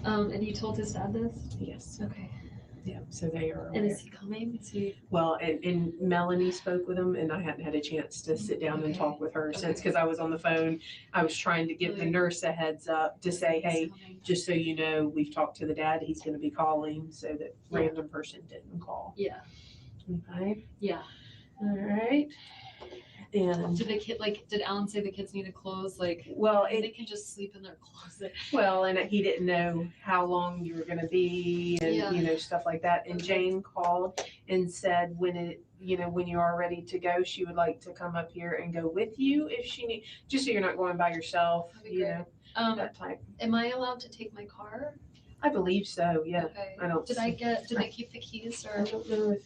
Speaker 5: And you told his dad this?
Speaker 7: Yes.
Speaker 5: Okay.
Speaker 7: Yeah. So they are
Speaker 5: And
Speaker 7: aware.
Speaker 5: is he coming? Is he?
Speaker 7: Well, and Melanie spoke with him, and I hadn't had a chance to sit down and
Speaker 5: Okay.
Speaker 7: talk with her since,
Speaker 5: Okay.
Speaker 7: because I was on the phone. I was trying to give the nurse a heads up to say, hey, just so you know, we've talked to the dad. He's going to be calling, so that
Speaker 5: Yeah.
Speaker 7: random person didn't call.
Speaker 5: Yeah.
Speaker 7: Okay.
Speaker 5: Yeah.
Speaker 7: All right. And
Speaker 5: Did Alan say the kids needed clothes?
Speaker 7: well,
Speaker 5: They can just sleep in their closet.
Speaker 7: well, and he didn't know how long you were going to be, and
Speaker 5: Yeah.
Speaker 7: Stuff like that. And Jane called and said when you are ready to go, she would like to come up here and go with you if she need, just so you're not going by yourself.
Speaker 5: That'd be great.
Speaker 7: That type.
Speaker 5: Am I allowed to take my car?
Speaker 7: I believe so. Yeah.
Speaker 5: Okay.
Speaker 7: I don't.
Speaker 5: Did they keep the keys
Speaker 7: I
Speaker 5: or?
Speaker 7: don't know if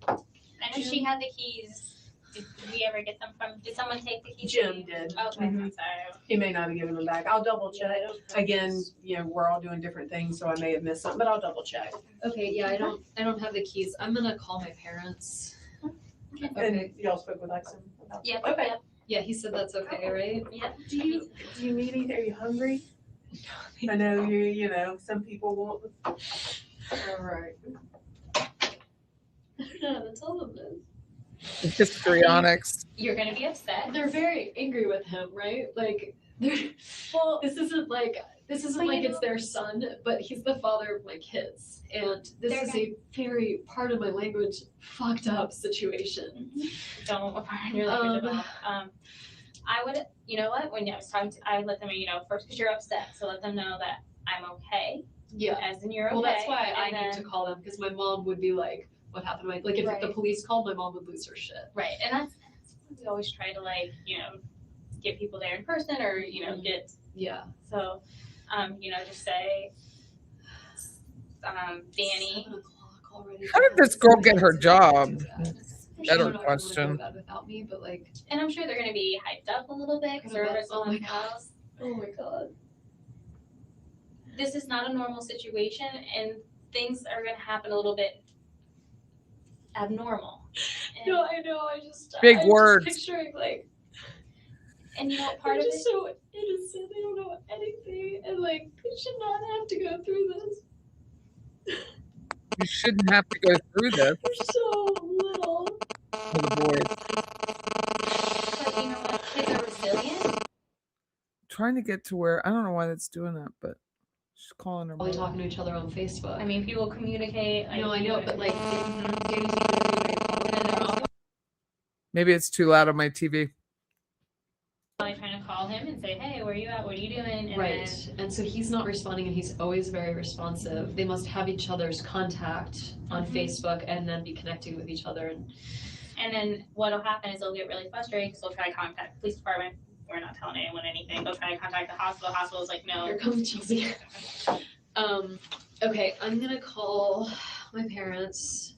Speaker 6: I know she had the keys. Did we ever get them did someone take the keys?
Speaker 7: Jim did.
Speaker 6: Okay,
Speaker 7: Mhm.
Speaker 6: sorry.
Speaker 7: He may not have given them back. I'll double check. Again, we're all doing different things, so I may have missed something, but I'll double check.
Speaker 5: Okay. Yeah. I don't have the keys. I'm gonna call my parents. Okay.
Speaker 7: And y'all spoke with Lexon about
Speaker 6: Yeah.
Speaker 7: Okay.
Speaker 6: Yeah.
Speaker 5: Yeah. He said that's okay, right?
Speaker 6: Yeah.
Speaker 7: Do you need anything? Are you hungry? I know some people won't.
Speaker 5: All right. I don't know how to tell them this.
Speaker 1: Histrionics.
Speaker 6: You're gonna be upset.
Speaker 5: They're very angry with him, right?
Speaker 6: Well,
Speaker 5: this isn't like it's their son, but he's the father of my kids, and this
Speaker 6: They're
Speaker 5: is a very, part of my language, fucked up situation.
Speaker 6: don't pardon your language at all. I would, you know what? When I was talking to, I let them, first because you're upset, so let them know that I'm okay.
Speaker 5: Yeah.
Speaker 6: As in you're okay.
Speaker 5: Well, that's why I
Speaker 6: and
Speaker 5: need to call them, because my mom would be like, "What happened?" If the
Speaker 6: Right.
Speaker 5: police called, my mom would lose her shit.
Speaker 6: Right, and that's we always try to get people there in person or get
Speaker 5: Yeah.
Speaker 6: so just say Danny.
Speaker 5: 7 o'clock already.
Speaker 1: How did this girl get her job? Better
Speaker 5: Better
Speaker 1: question.
Speaker 5: Without me, but
Speaker 6: And I'm sure they're gonna be hyped up a little bit because they're over at
Speaker 5: Oh my
Speaker 6: someone's house.
Speaker 5: oh my god.
Speaker 6: This is not a normal situation, and things are gonna happen a little bit abnormal. And,
Speaker 5: No, I know.
Speaker 1: Big
Speaker 5: I'm
Speaker 1: words.
Speaker 5: Just picturing
Speaker 6: and part
Speaker 5: they're
Speaker 6: of
Speaker 5: just
Speaker 6: it.
Speaker 5: so innocent. They don't know anything, and they should not have to go through this.
Speaker 1: You shouldn't have to go through this
Speaker 5: They're so little.
Speaker 1: for the boys.
Speaker 6: But you know what? Kids are resilient.
Speaker 1: Trying to get to where I don't know why that's doing that, but she's calling her.
Speaker 5: Probably
Speaker 1: mother.
Speaker 5: talking to each other on Facebook.
Speaker 6: I mean, people communicate.
Speaker 5: no, I know, but
Speaker 1: Maybe it's too loud on my TV.
Speaker 6: probably trying to call him and say, "Hey, where you at? What are you doing?" And
Speaker 5: right, and so he's not responding, and he's always very responsive. They must have each other's contact on Facebook and then be connecting with each other.
Speaker 6: And then what'll happen is they'll get really frustrated because they'll try to contact the police department. We're not telling anyone anything. They'll try to contact the hospital. The hospital's like, no.
Speaker 5: Here comes Chelsea. Okay, I'm gonna call my parents.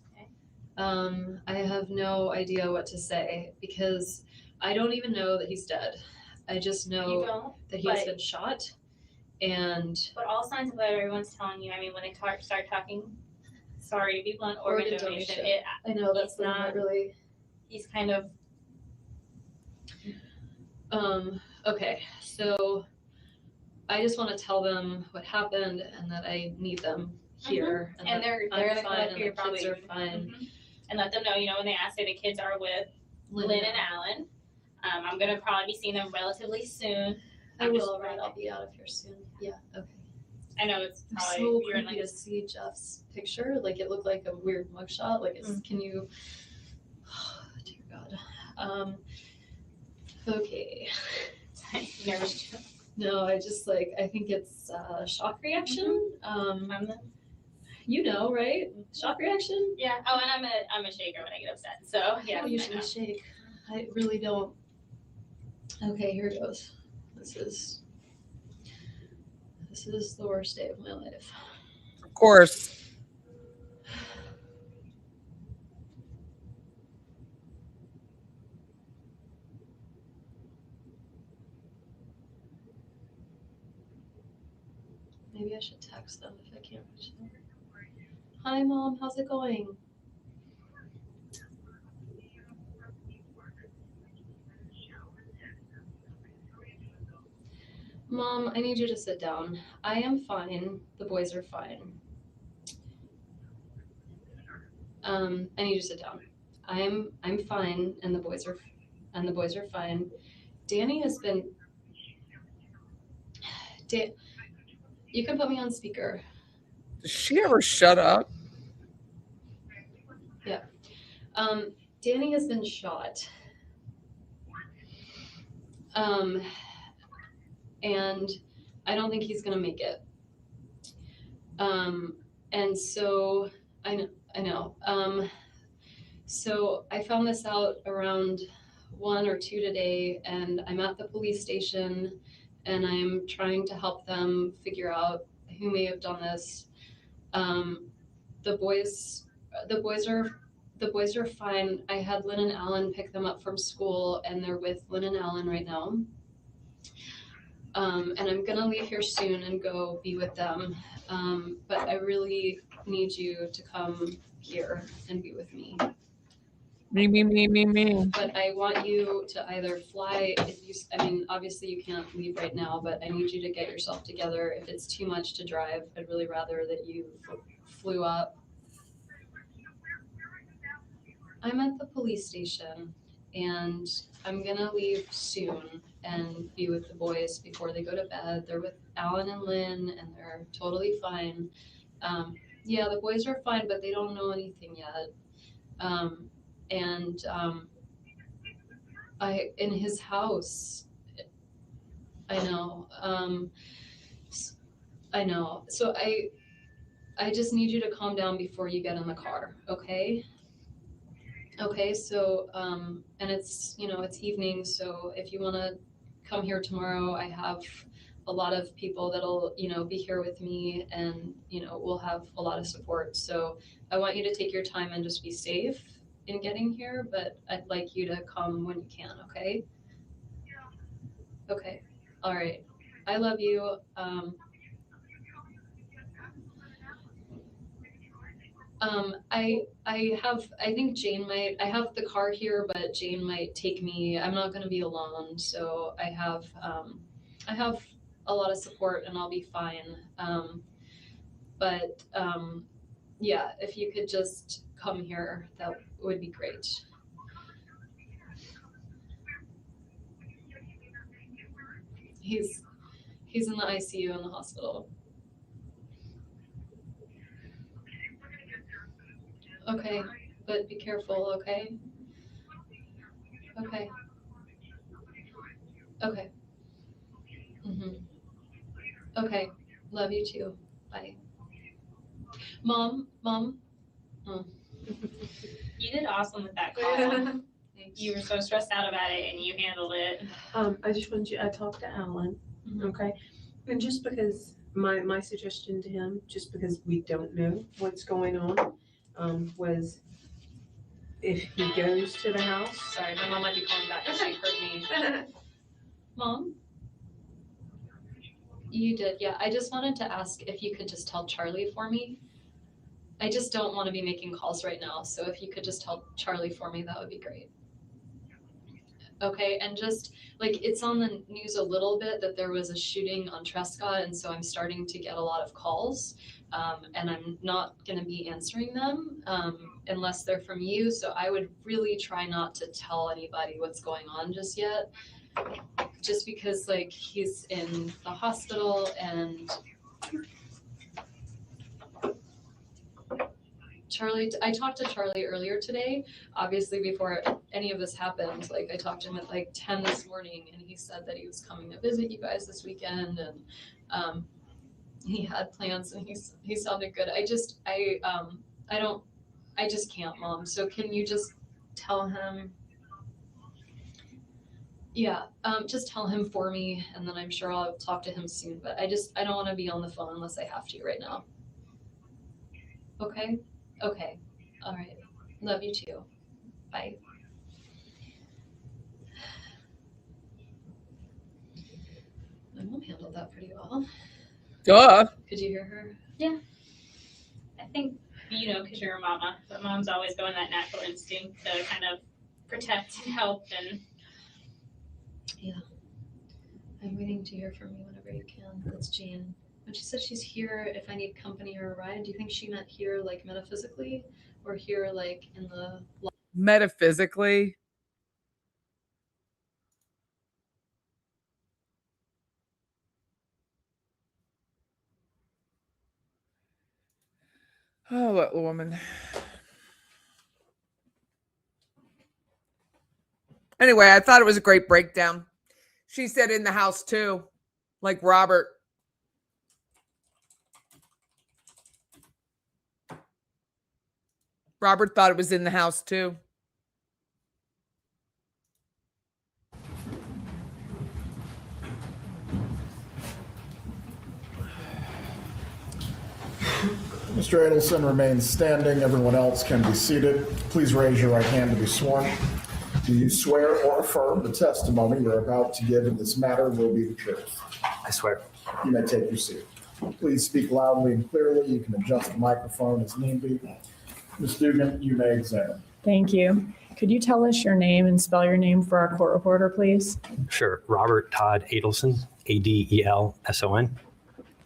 Speaker 5: I have no idea what to say because I don't even know that he's dead. I just
Speaker 6: You
Speaker 5: know
Speaker 6: don't.
Speaker 5: that he has
Speaker 6: but-
Speaker 5: been shot, And
Speaker 6: But all signs of what everyone's telling you, I mean, when they start talking, sorry to be blunt, organ donation,
Speaker 5: I know that's
Speaker 6: he's not
Speaker 5: really.
Speaker 6: he's kind of
Speaker 5: Okay, so I just want to tell them what happened and that I need them here.
Speaker 6: and
Speaker 5: that
Speaker 6: they're
Speaker 5: I'm
Speaker 6: gonna come
Speaker 5: fine
Speaker 6: up
Speaker 5: and
Speaker 6: here
Speaker 5: the kids
Speaker 6: probably
Speaker 5: are fine.
Speaker 6: and let them know, you know, when they ask, say the kids are with Lynn and Alan. I'm gonna probably be seeing them relatively soon.
Speaker 5: I will, right? I'll be out of here soon. Yeah, okay.
Speaker 6: I know it's probably
Speaker 5: So
Speaker 6: you're in
Speaker 5: creepy
Speaker 6: like
Speaker 5: to see Jeff's picture. Like it looked like a weird mugshot. Like it's can you dear God. Okay.
Speaker 6: nervous.
Speaker 5: No, I just like I think it's shock reaction. You know, right? Shock reaction?
Speaker 6: Yeah. Oh, and I'm a shaker when I get upset. So
Speaker 5: I
Speaker 6: yeah.
Speaker 5: don't usually shake. I really don't. Okay, here it goes. This is the worst day of my life.
Speaker 1: Of course.
Speaker 5: Maybe I should text them if I can't reach them. Hi, Mom. How's it going? Mom, I need you to sit down. I am fine. The boys are fine. I need you to sit down. I'm fine, and the boys are fine. Danny has been. You can put me on speaker.
Speaker 1: Does she ever shut up?
Speaker 5: Danny has been shot. And I don't think he's gonna make it. And so I know. So I found this out around 1 or 2 today, and I'm at the police station, and I'm trying to help them figure out who may have done this. The boys are fine. I had Lynn and Alan pick them up from school, and they're with Lynn and Alan right now. And I'm gonna leave here soon and go be with them. But I really need you to come here and be with me.
Speaker 1: Me.
Speaker 5: But I want you to either fly, I mean, obviously you can't leave right now, but I need you to get yourself together. If it's too much to drive, I'd really rather that you flew up. I'm at the police station, and I'm gonna leave soon and be with the boys before they go to bed. They're with Alan and Lynn, and they're totally fine. Yeah, the boys are fine, but they don't know anything yet. In his house, I know. I know. So I just need you to calm down before you get in the car, okay? Okay, so and it's it's evening, so if you want to come here tomorrow, I have a lot of people that'll be here with me, and we'll have a lot of support. So I want you to take your time and just be safe in getting here, but I'd like you to come when you can, okay? Okay, all right. I love you. I think Jane might. I have the car here, but Jane might take me. I'm not going to be alone, so I have a lot of support, and I'll be fine. But yeah, if you could just come here, that would be great. He's in the ICU in the hospital. Okay, but be careful, okay? Okay. Okay. Okay. Love you too. Bye. Mom. Oh.
Speaker 6: You did awesome with that call.
Speaker 5: Thanks.
Speaker 6: You were so stressed out about it, and you handled it.
Speaker 7: I just wanted you, I talked to Alan,
Speaker 5: Mhm.
Speaker 7: okay? And just because, my suggestion to him, just because we don't know what's going on, was if he goes to the house.
Speaker 5: Sorry, my mom might be calling back because she heard me. Mom? You did, yeah. I just wanted to ask if you could just tell Charlie for me. I just don't want to be making calls right now, so if you could just tell Charlie for me, that would be great. Okay, and just like it's on the news a little bit that there was a shooting on Trescott, and so I'm starting to get a lot of calls, and I'm not going to be answering them unless they're from you. So I would really try not to tell anybody what's going on just yet, just because like he's in the hospital and Charlie, I talked to Charlie earlier today, obviously before any of this happened. Like I talked to him at like 10 this morning and he said that he was coming to visit you guys this weekend and he had plans and he sounded good. I just can't, Mom. So can you just tell him? Yeah, just tell him for me and then I'm sure I'll talk to him soon. But I don't want to be on the phone unless I have to right now. Okay? Okay. All right. Love you too. Bye. My mom handled that pretty well.
Speaker 1: Duh.
Speaker 5: Could you hear her?
Speaker 6: I think, you know, because you're a mama, but moms always go in that natural instinct to kind of protect and help and.
Speaker 5: Yeah. I'm waiting to hear from you whenever you can. That's Jean. When she said she's here if I need company or a ride, do you think she meant here like metaphysically or here like in the
Speaker 1: Metaphysically. Oh, that woman. Anyway, I thought it was a great breakdown. She said in the house too, like Robert. Robert thought it was in the house too.
Speaker 8: Mr. Adelson remains standing. Everyone else can be seated. Please raise your right hand to be sworn. Do you swear or affirm the testimony you're about to give in this matter will be the truth?
Speaker 9: I swear.
Speaker 8: You may take your seat. Please speak loudly and clearly. You can adjust the microphone as need be. Ms. Dugan, you may examine.
Speaker 10: Thank you. Could you tell us your name and spell your name for our court reporter, please?
Speaker 9: Sure. Robert Todd Adelson, Adelson.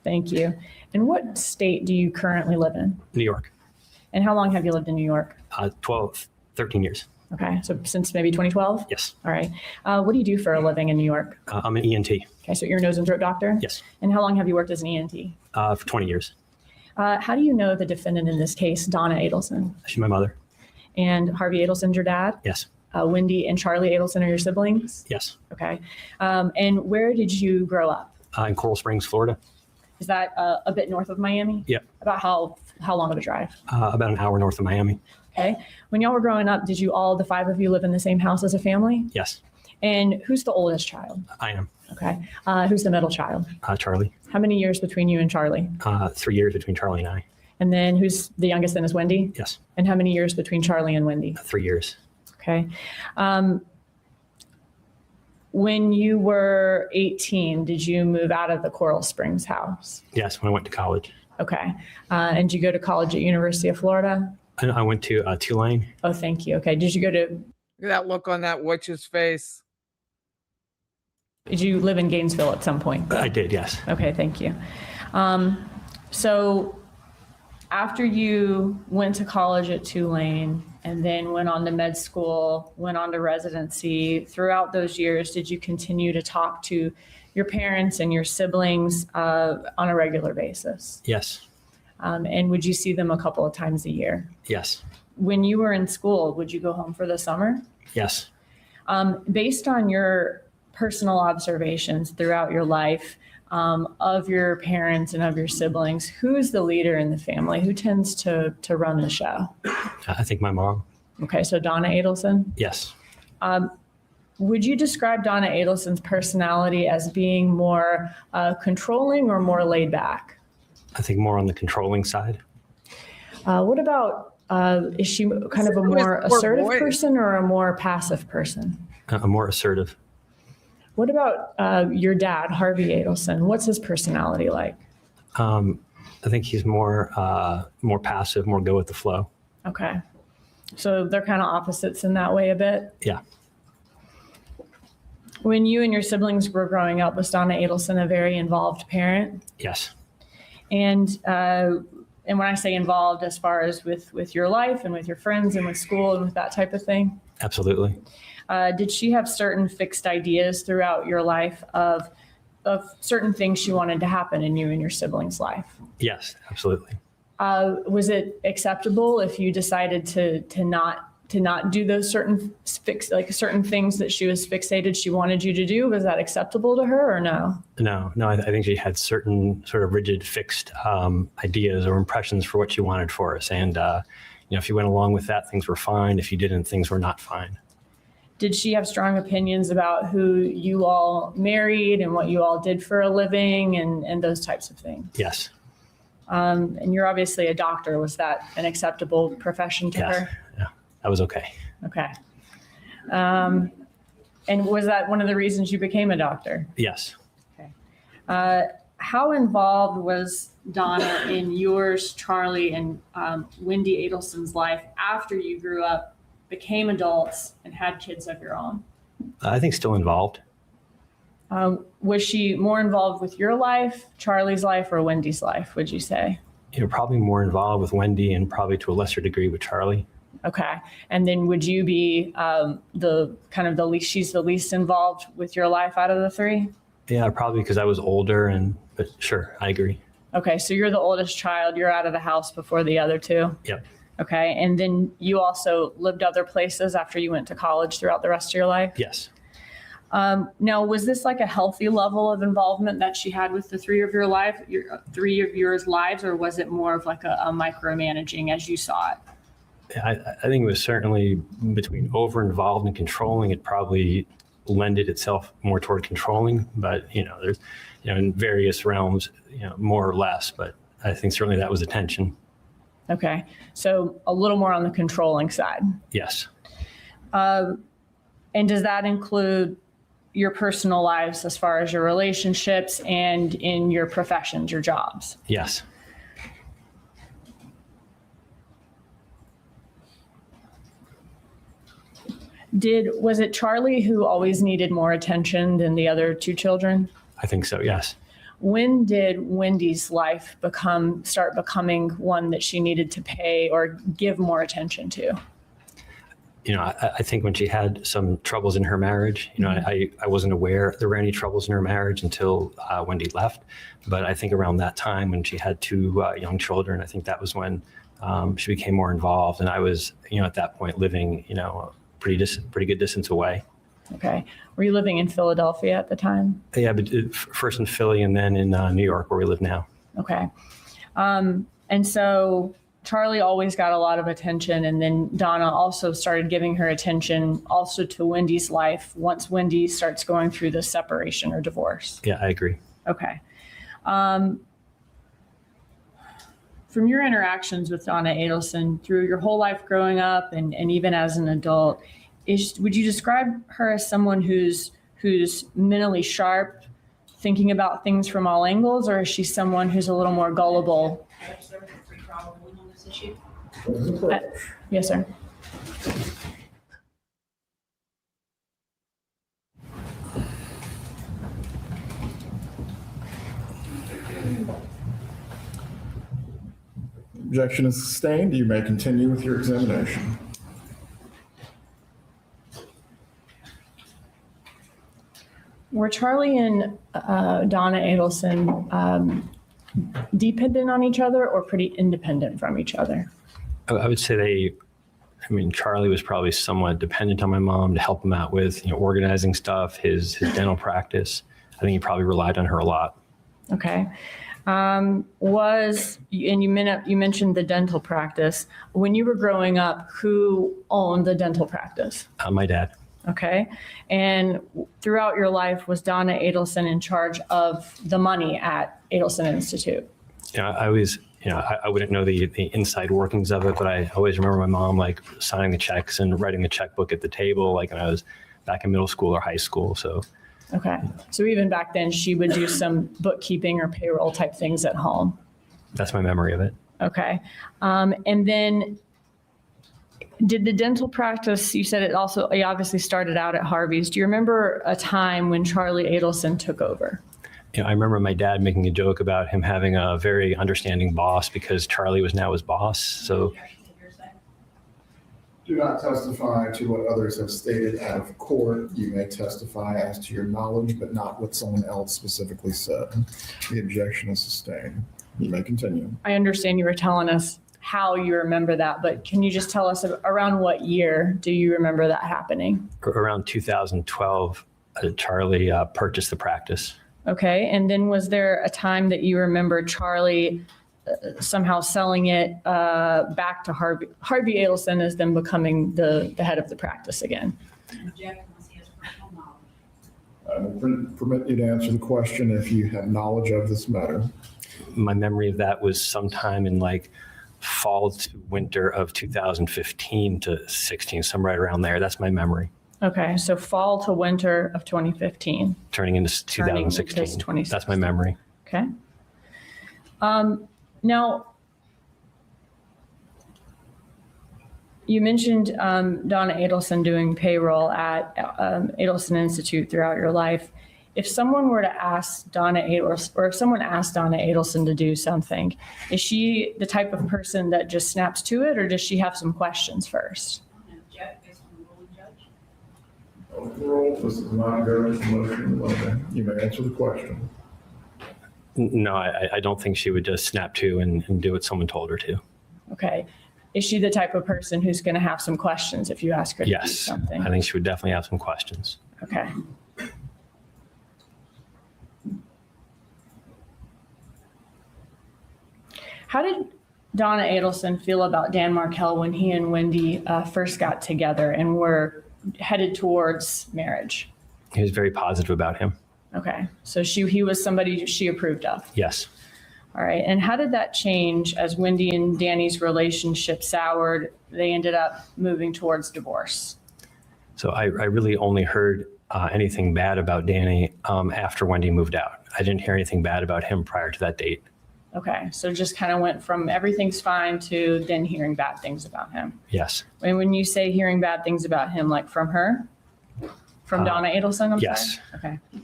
Speaker 10: Thank you. And what state do you currently live in?
Speaker 9: New York.
Speaker 10: And how long have you lived in New York?
Speaker 9: 13 years.
Speaker 10: Okay, so since maybe 2012?
Speaker 9: Yes.
Speaker 10: All right. What do you do for a living in New York?
Speaker 9: I'm an ENT.
Speaker 10: Okay, so you're a nose and throat doctor?
Speaker 9: Yes.
Speaker 10: And how long have you worked as an ENT?
Speaker 9: For 20 years.
Speaker 10: How do you know the defendant in this case, Donna Adelson?
Speaker 9: She's my mother.
Speaker 10: And Harvey Adelson's your dad?
Speaker 9: Yes.
Speaker 10: Wendi and Charlie Adelson are your siblings?
Speaker 9: Yes.
Speaker 10: Okay. And where did you grow up?
Speaker 9: In Coral Springs, Florida.
Speaker 10: Is that a bit north of Miami?
Speaker 9: Yep.
Speaker 10: About how long of a drive?
Speaker 9: About an hour north of Miami.
Speaker 10: Okay. When y'all were growing up, did you all, the five of you, live in the same house as a family?
Speaker 9: Yes.
Speaker 10: And who's the oldest child?
Speaker 9: I am.
Speaker 10: Okay. Who's the middle child?
Speaker 9: Charlie.
Speaker 10: How many years between you and Charlie?
Speaker 9: 3 years between Charlie and I.
Speaker 10: And then who's the youngest then is Wendi?
Speaker 9: Yes.
Speaker 10: And how many years between Charlie and Wendi?
Speaker 9: 3 years.
Speaker 10: Okay. When you were 18, did you move out of the Coral Springs house?
Speaker 9: Yes, when I went to college.
Speaker 10: Okay. And did you go to college at University of Florida?
Speaker 9: I went to Tulane.
Speaker 10: Oh, thank you. Okay. Did you go to,
Speaker 1: Look at that look on that witch's face.
Speaker 10: did you live in Gainesville at some point?
Speaker 9: I did, yes.
Speaker 10: Okay, thank you. So after you went to college at Tulane and then went on to med school, went on to residency, throughout those years, did you continue to talk to your parents and your siblings on a regular basis?
Speaker 9: Yes.
Speaker 10: And would you see them a couple of times a year?
Speaker 9: Yes.
Speaker 10: When you were in school, would you go home for the summer?
Speaker 9: Yes.
Speaker 10: Based on your personal observations throughout your life, of your parents and of your siblings, who is the leader in the family? Who tends to run the show?
Speaker 9: I think my mom.
Speaker 10: Okay, so Donna Adelson.
Speaker 9: Yes.
Speaker 10: Would you describe Donna Adelson's personality as being more controlling or more laid back?
Speaker 9: I think more on the controlling side.
Speaker 10: What about, is she kind of a more assertive person or a more passive person?
Speaker 9: I'm more assertive.
Speaker 10: What about your dad, Harvey Adelson? What's his personality like?
Speaker 9: I think he's more passive, more go with the flow.
Speaker 10: Okay. So they're kind of opposites in that way a bit?
Speaker 9: Yeah.
Speaker 10: When you and your siblings were growing up, was Donna Adelson a very involved parent?
Speaker 9: Yes.
Speaker 10: And when I say involved, as far as with your life and with your friends and with school and with that type of thing?
Speaker 9: Absolutely.
Speaker 10: Did she have certain fixed ideas throughout your life of certain things she wanted to happen in you and your siblings' life?
Speaker 9: Yes, absolutely.
Speaker 10: Was it acceptable if you decided to not do those certain things that she was fixated she wanted you to do? Was that acceptable to her or no?
Speaker 9: No. I think she had certain sort of rigid, fixed ideas or impressions for what she wanted for us. And, if you went along with that, things were fine. If you didn't, things were not fine.
Speaker 10: Did she have strong opinions about who you all married and what you all did for a living and those types of things?
Speaker 9: Yes.
Speaker 10: And you're obviously a doctor. Was that an acceptable profession to her?
Speaker 9: Yeah, that was okay.
Speaker 10: Okay. And was that one of the reasons you became a doctor?
Speaker 9: Yes.
Speaker 10: Okay. How involved was Donna in yours, Charlie, and Wendi Adelson's life after you grew up, became adults, and had kids of your own?
Speaker 9: I think still involved.
Speaker 10: Was she more involved with your life, Charlie's life, or Wendy's life, would you say?
Speaker 9: Probably more involved with Wendi and probably to a lesser degree with Charlie.
Speaker 10: Okay. And then would you be she's the least involved with your life out of the three?
Speaker 9: Yeah, probably because I was older, but sure, I agree.
Speaker 10: Okay, so you're the oldest child. You're out of the house before the other two?
Speaker 9: Yep.
Speaker 10: Okay, and then you also lived other places after you went to college throughout the rest of your life?
Speaker 9: Yes.
Speaker 10: Now, was this like a healthy level of involvement that she had with the three of your lives, or was it more of like a micromanaging as you saw it?
Speaker 9: I think it was certainly between over-involved and controlling. It probably lended itself more toward controlling, but there's in various realms, more or less. But I think certainly that was the tension.
Speaker 10: Okay, so a little more on the controlling side.
Speaker 9: Yes.
Speaker 10: And does that include your personal lives as far as your relationships and in your professions, your jobs?
Speaker 9: Yes.
Speaker 10: Was it Charlie who always needed more attention than the other two children?
Speaker 9: I think so, yes.
Speaker 10: When did Wendy's life start becoming one that she needed to pay or give more attention to?
Speaker 9: I think when she had some troubles in her marriage, I wasn't aware there were any troubles in her marriage until Wendi left. But I think around that time when she had two young children, I think that was when she became more involved. And I was, at that point living, a pretty good distance away.
Speaker 10: Okay. Were you living in Philadelphia at the time?
Speaker 9: Yeah, but first in Philly and then in New York where we live now.
Speaker 10: Okay. And so Charlie always got a lot of attention, and then Donna also started giving her attention also to Wendy's life once Wendi starts going through the separation or divorce.
Speaker 9: Yeah, I agree.
Speaker 10: Okay. From your interactions with Donna Adelson through your whole life growing up and even as an adult, would you describe her as someone who's mentally sharp, thinking about things from all angles, or is she someone who's a little more gullible? Yes, sir.
Speaker 8: Objection is sustained. You may continue with your examination.
Speaker 10: Were Charlie and Donna Adelson dependent on each other or pretty independent from each other?
Speaker 9: I would say Charlie was probably somewhat dependent on my mom to help him out with, organizing stuff, his dental practice. I think he probably relied on her a lot.
Speaker 10: Okay. And you mentioned the dental practice. When you were growing up, who owned the dental practice?
Speaker 9: My dad.
Speaker 10: Okay. And throughout your life, was Donna Adelson in charge of the money at Adelson Institute?
Speaker 9: I always, I wouldn't know the inside workings of it, but I always remember my mom signing the checks and writing the checkbook at the table, when I was back in middle school or high school. So
Speaker 10: Okay. So even back then, she would do some bookkeeping or payroll type things at home.
Speaker 9: That's my memory of it.
Speaker 10: Okay. And then did the dental practice, you said it obviously started out at Harvey's. Do you remember a time when Charlie Adelson took over?
Speaker 9: You know, I remember my dad making a joke about him having a very understanding boss because Charlie was now his boss. So
Speaker 8: Do not testify to what others have stated out of court. You may testify as to your knowledge, but not what someone else specifically said. The objection is sustained. You may continue.
Speaker 10: I understand you were telling us how you remember that, but can you just tell us around what year do you remember that happening?
Speaker 9: around 2012, Charlie purchased the practice.
Speaker 10: Okay. And then was there a time that you remember Charlie somehow selling it back to Harvey? Harvey Adelson is then becoming the head of the practice again.
Speaker 8: I will permit you to answer the question if you have knowledge of this matter.
Speaker 9: My memory of that was sometime in like fall to winter of 2015 to 16, somewhere right around there. That's my memory.
Speaker 10: Okay. So fall to winter of 2015.
Speaker 9: Turning into 2016.
Speaker 10: 2016.
Speaker 9: That's my memory.
Speaker 10: Okay. Now, you mentioned Donna Adelson doing payroll at Adelson Institute throughout your life. If someone were to ask Donna Adelson, or if someone asked Donna Adelson to do something, is she the type of person that just snaps to it, or does she have some questions first?
Speaker 8: Overall, this is not a motion. Okay. You may answer the question.
Speaker 9: No, I don't think she would just snap to and do what someone told her to.
Speaker 10: Okay. Is she the type of person who's going to have some questions if you ask her to do
Speaker 9: Yes,
Speaker 10: something?
Speaker 9: I think she would definitely have some questions.
Speaker 10: Okay. How did Donna Adelson feel about Dan Markell when he and Wendi first got together and were headed towards marriage?
Speaker 9: He was very positive about him.
Speaker 10: Okay. So he was somebody she approved of.
Speaker 9: Yes.
Speaker 10: All right. And how did that change as Wendi and Danny's relationship soured? They ended up moving towards divorce.
Speaker 9: So I really only heard anything bad about Danny after Wendi moved out. I didn't hear anything bad about him prior to that date.
Speaker 10: Okay. So just kind of went from everything's fine to then hearing bad things about him.
Speaker 9: Yes.
Speaker 10: And when you say hearing bad things about him, like from her? From Donna Adelson?
Speaker 9: Yes.
Speaker 10: Sorry? Okay.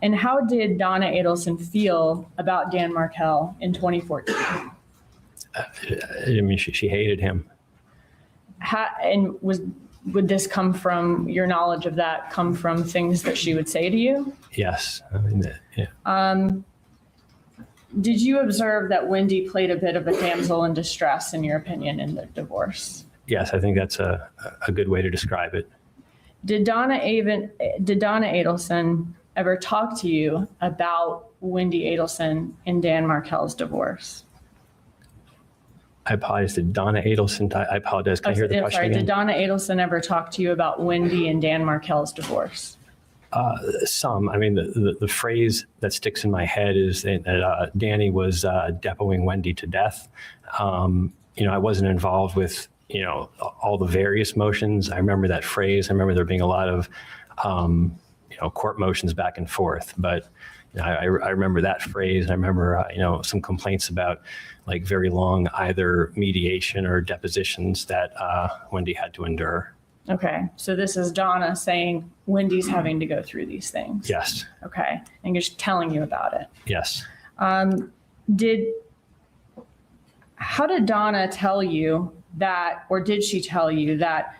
Speaker 10: And how did Donna Adelson feel about Dan Markell in 2014?
Speaker 9: I mean, she hated him.
Speaker 10: Would this come from your knowledge of that? Come from things that she would say to you?
Speaker 9: Yes. I mean, yeah.
Speaker 10: Did you observe that Wendi played a bit of a damsel in distress, in your opinion, in the divorce?
Speaker 9: Yes, I think that's a good way to describe it.
Speaker 10: Did Donna Adelson ever talk to you about Wendi Adelson and Dan Markell's divorce?
Speaker 9: I apologize. Did Donna Adelson, I apologize. Can I hear the question again?
Speaker 10: Did Donna Adelson ever talk to you about Wendi and Dan Markell's divorce?
Speaker 9: Some. I mean, the phrase that sticks in my head is that Danny was depoing Wendi to death. I wasn't involved with, all the various motions. I remember that phrase. I remember there being a lot of, court motions back and forth. But I remember that phrase. I remember, some complaints about like very long either mediation or depositions that Wendi had to endure.
Speaker 10: Okay. So this is Donna saying Wendy's having to go through these things.
Speaker 9: Yes.
Speaker 10: Okay. And just telling you about it.
Speaker 9: Yes.
Speaker 10: How did Donna tell you that, or did she tell you that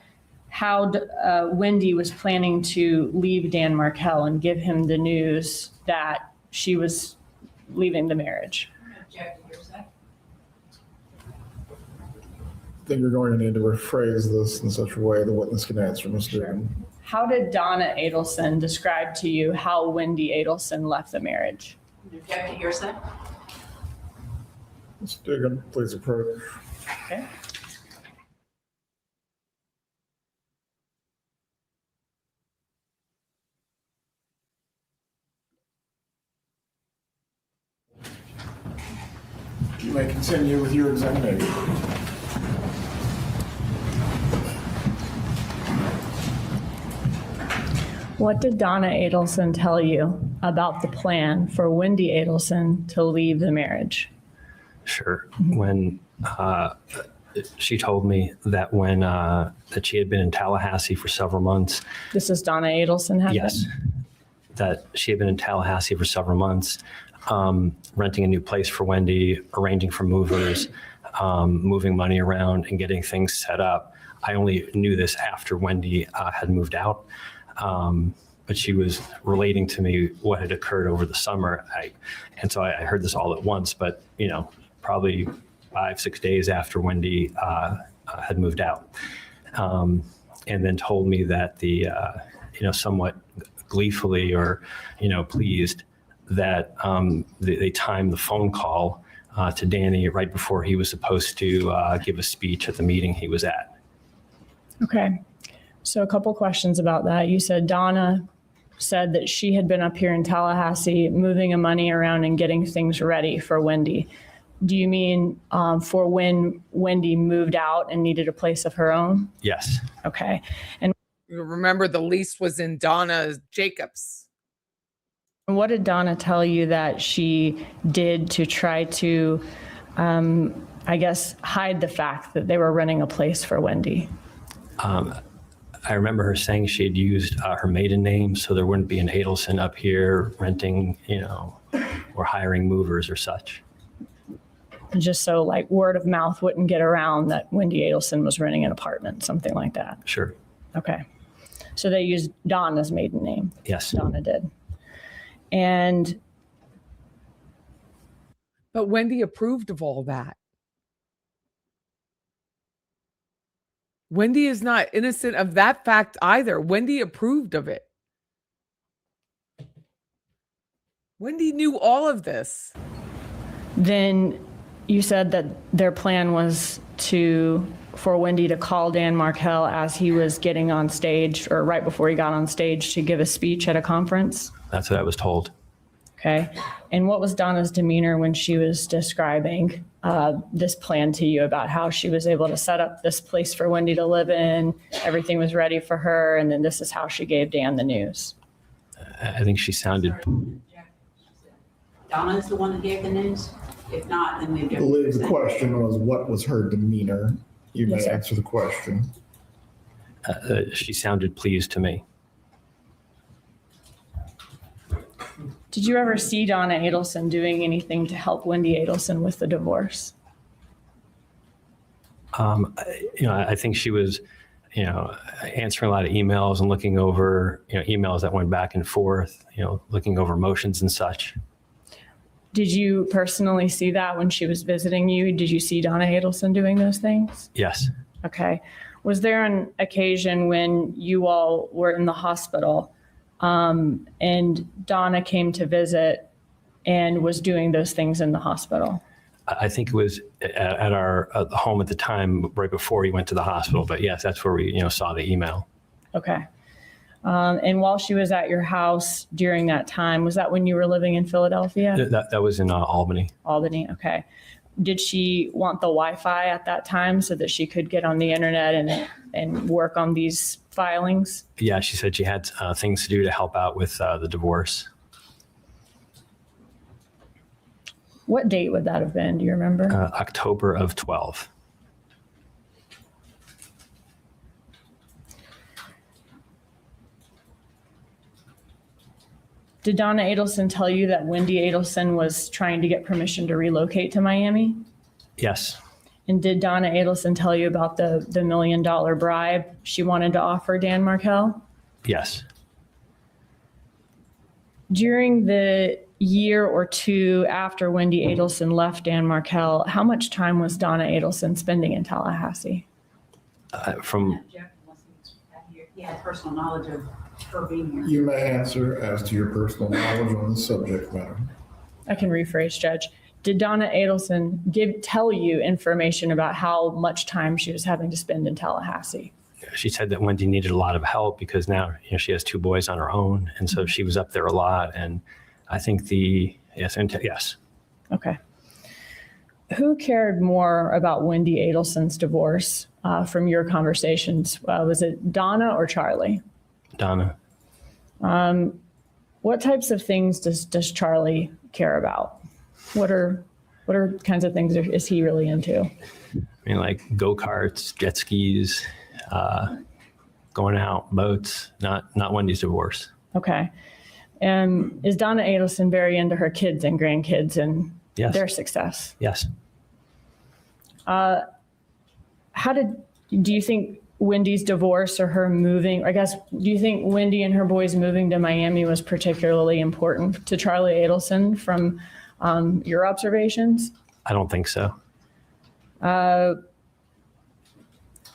Speaker 10: how Wendi was planning to leave Dan Markell and give him the news that she was leaving the marriage?
Speaker 8: I think you're going to need to rephrase this in such a way the witness can answer, Ms. Dugan.
Speaker 10: How did Donna Adelson describe to you how Wendi Adelson left the marriage?
Speaker 8: Ms. Dugan, please approach.
Speaker 10: Okay.
Speaker 8: You may continue with your examination.
Speaker 10: What did Donna Adelson tell you about the plan for Wendi Adelson to leave the marriage?
Speaker 9: Sure. When she told me that that she had been in Tallahassee for several months.
Speaker 10: This is Donna Adelson had
Speaker 9: Yes. That she had been in Tallahassee for several months, renting a new place for Wendi, arranging for movers, moving money around and getting things set up. I only knew this after Wendi had moved out. But she was relating to me what had occurred over the summer. And so I heard this all at once, but, probably 5-6 days after Wendi had moved out. And then told me that somewhat gleefully or, pleased that they timed the phone call to Danny right before he was supposed to give a speech at the meeting he was at.
Speaker 10: Okay. So a couple questions about that. You said Donna said that she had been up here in Tallahassee moving money around and getting things ready for Wendi. Do you mean for when Wendi moved out and needed a place of her own?
Speaker 9: Yes.
Speaker 10: Okay. And
Speaker 1: Remember, the lease was in Donna Jacobs.
Speaker 10: what did Donna tell you that she did to try to, hide the fact that they were renting a place for Wendi?
Speaker 9: I remember her saying she had used her maiden name, so there wouldn't be an Adelson up here renting, or hiring movers or such.
Speaker 10: Just so like word of mouth wouldn't get around that Wendi Adelson was renting an apartment, something like that.
Speaker 9: Sure.
Speaker 10: Okay. So they used Donna's maiden name.
Speaker 9: Yes.
Speaker 10: Donna did. And
Speaker 1: But Wendi approved of all that. Wendi is not innocent of that fact either. Wendi approved of it. Wendi knew all of this.
Speaker 10: then you said that their plan was for Wendi to call Dan Markell as he was getting on stage or right before he got on stage to give a speech at a conference.
Speaker 9: That's what I was told.
Speaker 10: Okay. And what was Donna's demeanor when she was describing this plan to you about how she was able to set up this place for Wendi to live in, everything was ready for her, and then this is how she gave Dan the news?
Speaker 9: I think she sounded.
Speaker 11: Donna is the one that gave the news? If not, then we've
Speaker 8: I believe the question was, what was her demeanor? You may
Speaker 10: Yes, sir.
Speaker 8: answer the question.
Speaker 9: She sounded pleased to me.
Speaker 10: Did you ever see Donna Adelson doing anything to help Wendi Adelson with the divorce?
Speaker 9: I think she was, answering a lot of emails and looking over, emails that went back and forth, looking over motions and such.
Speaker 10: Did you personally see that when she was visiting you? Did you see Donna Adelson doing those things?
Speaker 9: Yes.
Speaker 10: Okay. Was there an occasion when you all were in the hospital and Donna came to visit and was doing those things in the hospital?
Speaker 9: I think it was at our home at the time, right before he went to the hospital. But yes, that's where we, saw the email.
Speaker 10: Okay. And while she was at your house during that time, was that when you were living in Philadelphia?
Speaker 9: That was in Albany.
Speaker 10: Albany, okay. Did she want the Wi-Fi at that time so that she could get on the internet and work on these filings?
Speaker 9: Yeah, she said she had things to do to help out with the divorce.
Speaker 10: What date would that have been? Do you remember?
Speaker 9: October of 12.
Speaker 10: Did Donna Adelson tell you that Wendi Adelson was trying to get permission to relocate to Miami?
Speaker 9: Yes.
Speaker 10: And did Donna Adelson tell you about the $1 million bribe she wanted to offer Dan Markell?
Speaker 9: Yes.
Speaker 10: During the year or two after Wendi Adelson left Dan Markell, how much time was Donna Adelson spending in Tallahassee?
Speaker 9: From
Speaker 11: He had personal knowledge of her being here.
Speaker 8: You may answer as to your personal knowledge on the subject matter.
Speaker 10: I can rephrase, Judge. Did Donna Adelson tell you information about how much time she was having to spend in Tallahassee?
Speaker 9: she said that Wendi needed a lot of help because now she has two boys on her own, and so she was up there a lot. And I think yes.
Speaker 10: Okay. Who cared more about Wendi Adelson's divorce from your conversations? Was it Donna or Charlie?
Speaker 9: Donna.
Speaker 10: What types of things does Charlie care about? What are kinds of things is he really into?
Speaker 9: I mean, like go-karts, jet skis, going out, boats, not Wendy's divorce.
Speaker 10: Okay. And is Donna Adelson very into her kids and grandkids and
Speaker 9: Yes.
Speaker 10: their success?
Speaker 9: Yes.
Speaker 10: Do you think Wendy's divorce or her moving, I guess, do you think Wendi and her boys moving to Miami was particularly important to Charlie Adelson from your observations?
Speaker 9: I don't think so.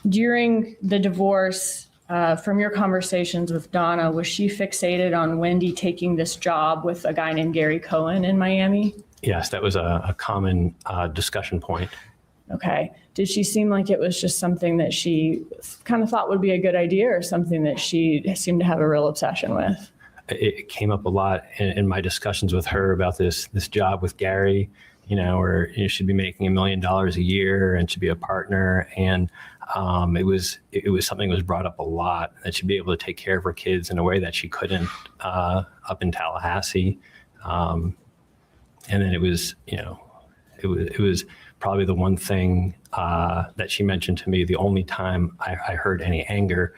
Speaker 10: During the divorce, from your conversations with Donna, was she fixated on Wendi taking this job with a guy named Gary Cohen in Miami?
Speaker 9: Yes, that was a common discussion point.
Speaker 10: Okay. Did she seem like it was just something that she kind of thought would be a good idea or something that she seemed to have a real obsession with?
Speaker 9: It came up a lot in my discussions with her about this job with Gary, where she'd be making $1 million a year and should be a partner. And it was something that was brought up a lot, that she'd be able to take care of her kids in a way that she couldn't up in Tallahassee. And then it was probably the one thing that she mentioned to me, the only time I heard any anger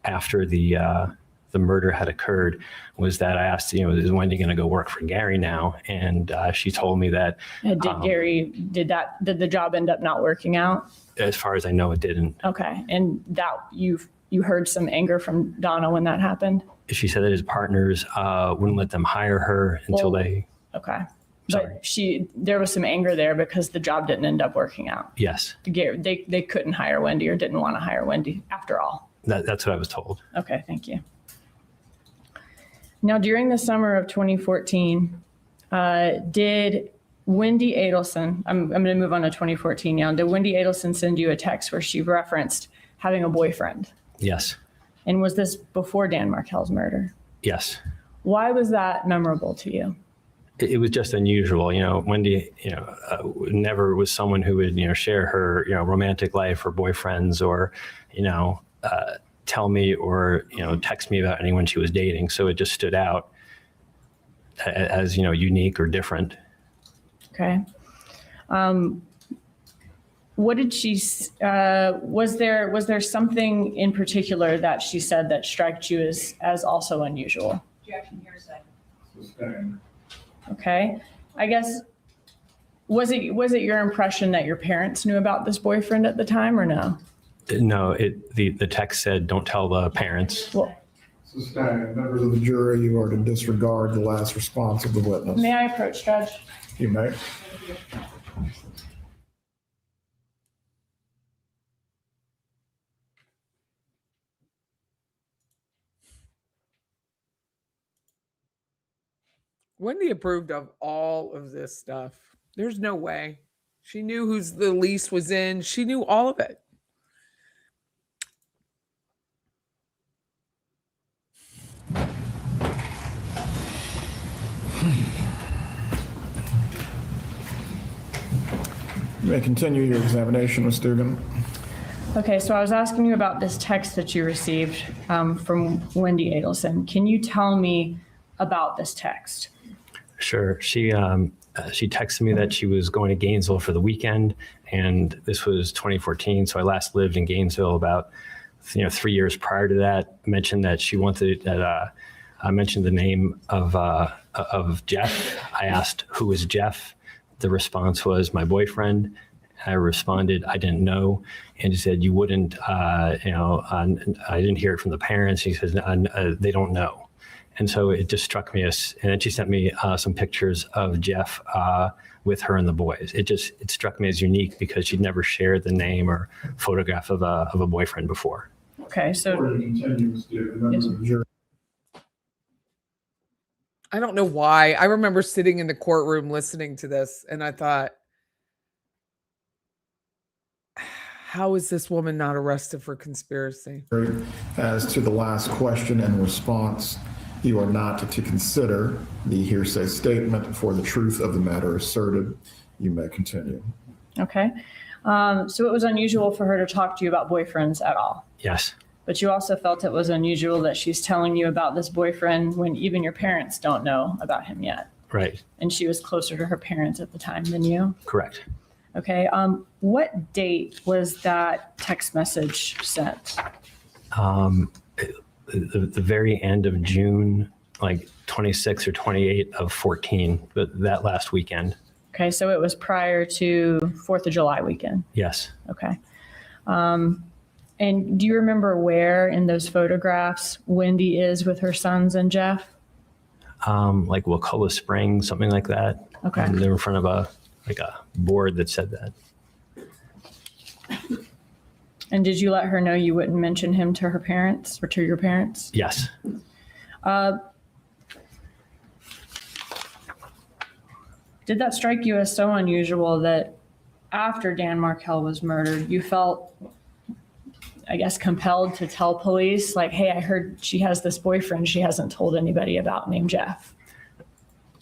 Speaker 9: after the murder had occurred, was that I asked, is Wendi going to go work for Gary now? And she told me that.
Speaker 10: Did the job end up not working out?
Speaker 9: As far as I know, it didn't.
Speaker 10: Okay. And that you heard some anger from Donna when that happened?
Speaker 9: She said that his partners wouldn't let them hire her until they.
Speaker 10: Okay.
Speaker 9: Sorry.
Speaker 10: But there was some anger there because the job didn't end up working out.
Speaker 9: Yes.
Speaker 10: They couldn't hire Wendi or didn't want to hire Wendi after all.
Speaker 9: That's what I was told.
Speaker 10: Okay, thank you. Now, during the summer of 2014, did Wendi Adelson, I'm going to move on to 2014 now, did Wendi Adelson send you a text where she referenced having a boyfriend?
Speaker 9: Yes.
Speaker 10: And was this before Dan Markel's murder?
Speaker 9: Yes.
Speaker 10: Why was that memorable to you?
Speaker 9: It was just unusual. Wendi, never was someone who would, share her, romantic life or boyfriends or, tell me or, text me about anyone she was dating. So it just stood out as, unique or different.
Speaker 10: Okay. What did she, was there something in particular that she said that struck you as also unusual?
Speaker 11: Objection, hearsay.
Speaker 8: Sustained.
Speaker 10: Okay. I guess, was it your impression that your parents knew about this boyfriend at the time or no?
Speaker 9: No, the text said, don't tell the parents.
Speaker 10: Well,
Speaker 8: Sustained. Members of the jury, you are to disregard the last response of the witness.
Speaker 10: may I approach, Judge?
Speaker 8: You may.
Speaker 1: Wendi approved of all of this stuff. There's no way. She knew whose the lease was in. She knew all of it.
Speaker 8: You may continue your examination, Ms. Dugan.
Speaker 10: Okay, so I was asking you about this text that you received from Wendi Adelson. Can you tell me about this text?
Speaker 9: Sure. She texted me that she was going to Gainesville for the weekend, and this was 2014. So I last lived in Gainesville about 3 years prior to that. Mentioned that she wanted that. I mentioned the name of Jeff. I asked who was Jeff. The response was my boyfriend. I responded, I didn't know. And she said, you wouldn't, I didn't hear it from the parents. She says, they don't know. And so it just struck me and then she sent me some pictures of Jeff with her and the boys. It struck me as unique because she'd never shared the name or photograph of a boyfriend before.
Speaker 10: Okay, so
Speaker 1: I don't know why. I remember sitting in the courtroom listening to this, and I thought, how is this woman not arrested for conspiracy?
Speaker 8: As to the last question and response, you are not to consider the hearsay statement for the truth of the matter asserted. You may continue.
Speaker 10: okay. So it was unusual for her to talk to you about boyfriends at all.
Speaker 9: Yes.
Speaker 10: But you also felt it was unusual that she's telling you about this boyfriend when even your parents don't know about him yet.
Speaker 9: Right.
Speaker 10: And she was closer to her parents at the time than you.
Speaker 9: Correct.
Speaker 10: Okay. What date was that text message sent?
Speaker 9: The very end of June, like 26 or 28 of 14, but that last weekend.
Speaker 10: Okay, so it was prior to 4th of July weekend.
Speaker 9: Yes.
Speaker 10: Okay. And do you remember where in those photographs Wendi is with her sons and Jeff?
Speaker 9: Like Wakulla Springs, something like that.
Speaker 10: Okay.
Speaker 9: And they're in front of a board that said that.
Speaker 10: And did you let her know you wouldn't mention him to her parents or to your parents?
Speaker 9: Yes.
Speaker 10: Did that strike you as so unusual that after Dan Markell was murdered, you felt, I guess, compelled to tell police, like, hey, I heard she has this boyfriend she hasn't told anybody about named Jeff?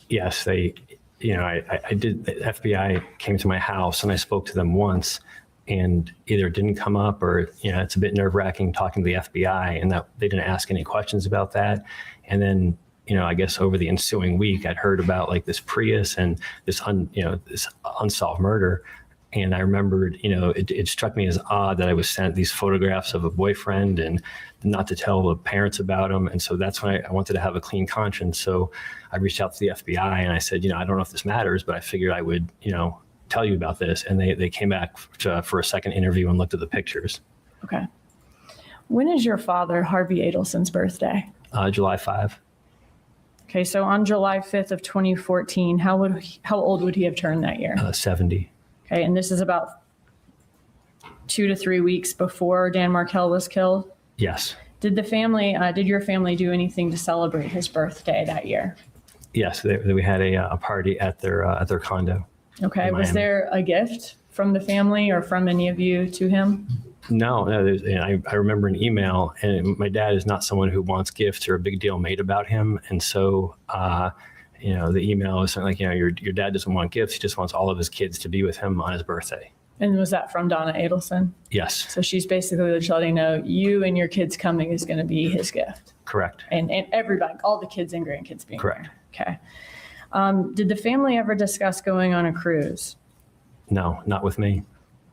Speaker 9: Yes, I did. The FBI came to my house and I spoke to them once, and either it didn't come up or, it's a bit nerve wracking talking to the FBI, and that they didn't ask any questions about that. And then, I guess over the ensuing week, I'd heard about like this Prius and this unsolved murder. And I remembered, it struck me as odd that I was sent these photographs of a boyfriend and not to tell the parents about him. And so that's when I wanted to have a clean conscience. So I reached out to the FBI and I said, I don't know if this matters, but I figured I would, tell you about this. And they came back for a second interview and looked at the pictures.
Speaker 10: Okay. When is your father, Harvey Adelson's birthday?
Speaker 9: July 5.
Speaker 10: Okay, so on July 5th of 2014, how old would he have turned that year?
Speaker 9: 70.
Speaker 10: Okay, and this is about 2 to 3 weeks before Dan Markell was killed?
Speaker 9: Yes.
Speaker 10: Did your family do anything to celebrate his birthday that year?
Speaker 9: Yes, we had a party at their condo.
Speaker 10: Okay, was there a gift from the family or from any of you to him?
Speaker 9: No. I remember an email, and my dad is not someone who wants gifts or a big deal made about him. And so, the email is something like, your dad doesn't want gifts. He just wants all of his kids to be with him on his birthday.
Speaker 10: And was that from Donna Adelson?
Speaker 9: Yes.
Speaker 10: So she's basically letting you know you and your kids coming is going to be his gift.
Speaker 9: Correct.
Speaker 10: And everybody, all the kids and grandkids being
Speaker 9: correct.
Speaker 10: There. Okay. Did the family ever discuss going on a cruise?
Speaker 9: No, not with me.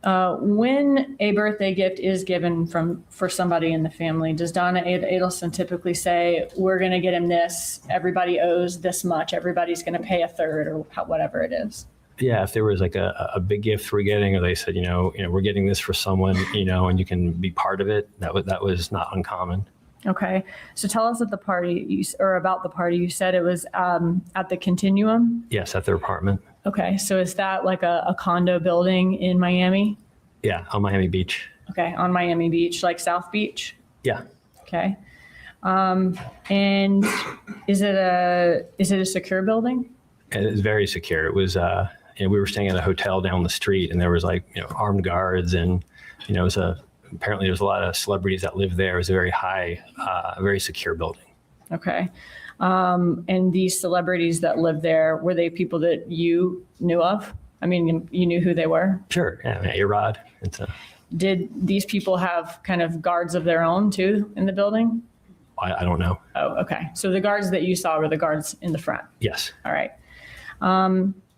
Speaker 10: When a birthday gift is given for somebody in the family, does Donna Adelson typically say, we're going to get him this, everybody owes this much, everybody's going to pay a third, or whatever it is?
Speaker 9: Yeah, if there was like a big gift we're getting, or they said, we're getting this for someone, and you can be part of it, that was not uncommon.
Speaker 10: Okay. So tell us about the party you said it was at the Continuum?
Speaker 9: Yes, at their apartment.
Speaker 10: Okay. So is that like a condo building in Miami?
Speaker 9: Yeah, on Miami Beach.
Speaker 10: Okay. On Miami Beach, like South Beach?
Speaker 9: Yeah.
Speaker 10: Okay. And is it a secure building?
Speaker 9: It's very secure. It was, we were staying at a hotel down the street, and there was armed guards, and, apparently there's a lot of celebrities that live there. It was a very high, very secure building.
Speaker 10: Okay. And these celebrities that live there, were they people that you knew of? I mean, you knew who they were?
Speaker 9: Sure. Yeah, A-Rod.
Speaker 10: Did these people have kind of guards of their own too in the building?
Speaker 9: I don't know.
Speaker 10: Oh, okay. So the guards that you saw were the guards in the front?
Speaker 9: Yes.
Speaker 10: All right.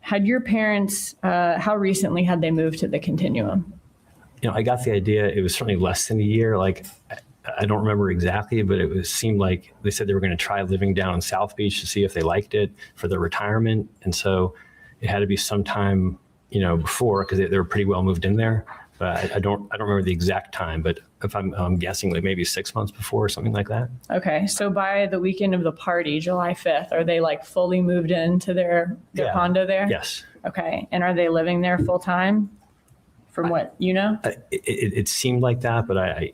Speaker 10: Had your parents, how recently had they moved to the Continuum?
Speaker 9: I got the idea. It was certainly less than a year. I don't remember exactly, but it seemed like they said they were going to try living down in South Beach to see if they liked it for their retirement. And so it had to be sometime, before, because they were pretty well moved in there. But I don't remember the exact time, but if I'm guessing, like maybe 6 months before or something like that.
Speaker 10: Okay. So by the weekend of the party, July 5th, are they fully moved into their condo there?
Speaker 9: Yes.
Speaker 10: Okay. And are they living there full time? From what you know?
Speaker 9: It seemed like that, but I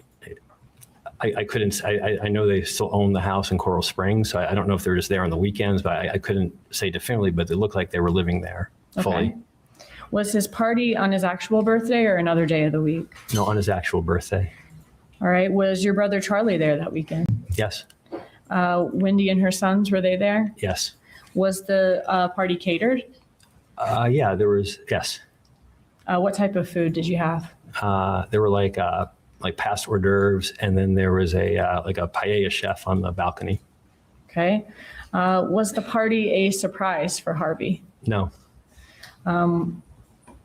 Speaker 9: couldn't. I know they still own the house in Coral Springs, so I don't know if they're just there on the weekends, but I couldn't say definitively, but it looked like they were living there fully.
Speaker 10: Okay. Was his party on his actual birthday or another day of the week?
Speaker 9: No, on his actual birthday.
Speaker 10: All right. Was your brother Charlie there that weekend?
Speaker 9: Yes.
Speaker 10: Wendi and her sons, were they there?
Speaker 9: Yes.
Speaker 10: Was the party catered?
Speaker 9: Yeah, there was, yes.
Speaker 10: What type of food did you have?
Speaker 9: There were like like past hors d'oeuvres, and then there was a like a paella chef on the balcony.
Speaker 10: Okay. Was the party a surprise for Harvey?
Speaker 9: No,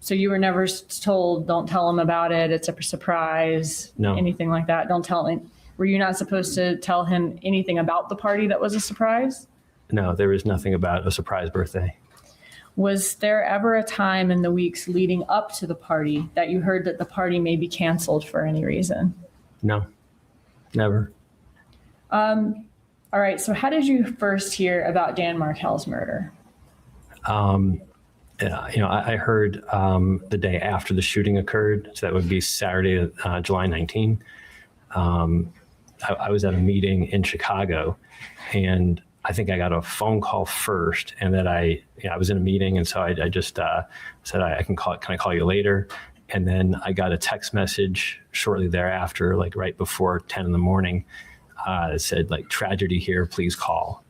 Speaker 10: So you were never told, don't tell him about it, it's a surprise,
Speaker 9: No.
Speaker 10: anything like that? Don't tell him. Were you not supposed to tell him anything about the party that was a surprise?
Speaker 9: no, there was nothing about a surprise birthday.
Speaker 10: Was there ever a time in the weeks leading up to the party that you heard that the party may be canceled for any reason?
Speaker 9: No, never.
Speaker 10: All right, so how did you first hear about Dan Markel's murder?
Speaker 9: I heard the day after the shooting occurred, so that would be Saturday, July 19. I was at a meeting in Chicago, and I think I got a phone call first, and that I was in a meeting, and so I just said can I call you later? And then I got a text message shortly thereafter, like right before 10 in the morning, that said like, tragedy here, please call.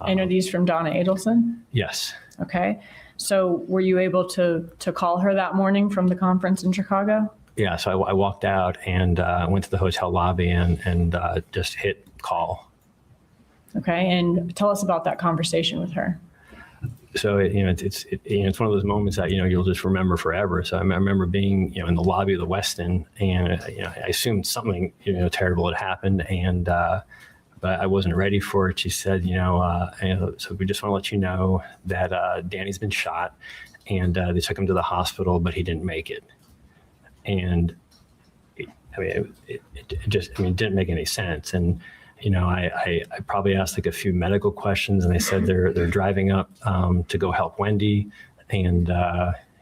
Speaker 10: And are these from Donna Adelson?
Speaker 9: Yes.
Speaker 10: Okay. So were you able to call her that morning from the conference in Chicago?
Speaker 9: Yeah, so I walked out and went to the hotel lobby and just hit call.
Speaker 10: Okay, and tell us about that conversation with her.
Speaker 9: So it's one of those moments that you'll just remember forever. So I remember being in the lobby of the Westin, and I assumed something terrible had happened, and but I wasn't ready for it. She said, so we just want to let you know that Danny's been shot, and they took him to the hospital, but he didn't make it. And it didn't make any sense. And I probably asked like a few medical questions, and they said they're driving up to go help Wendi, and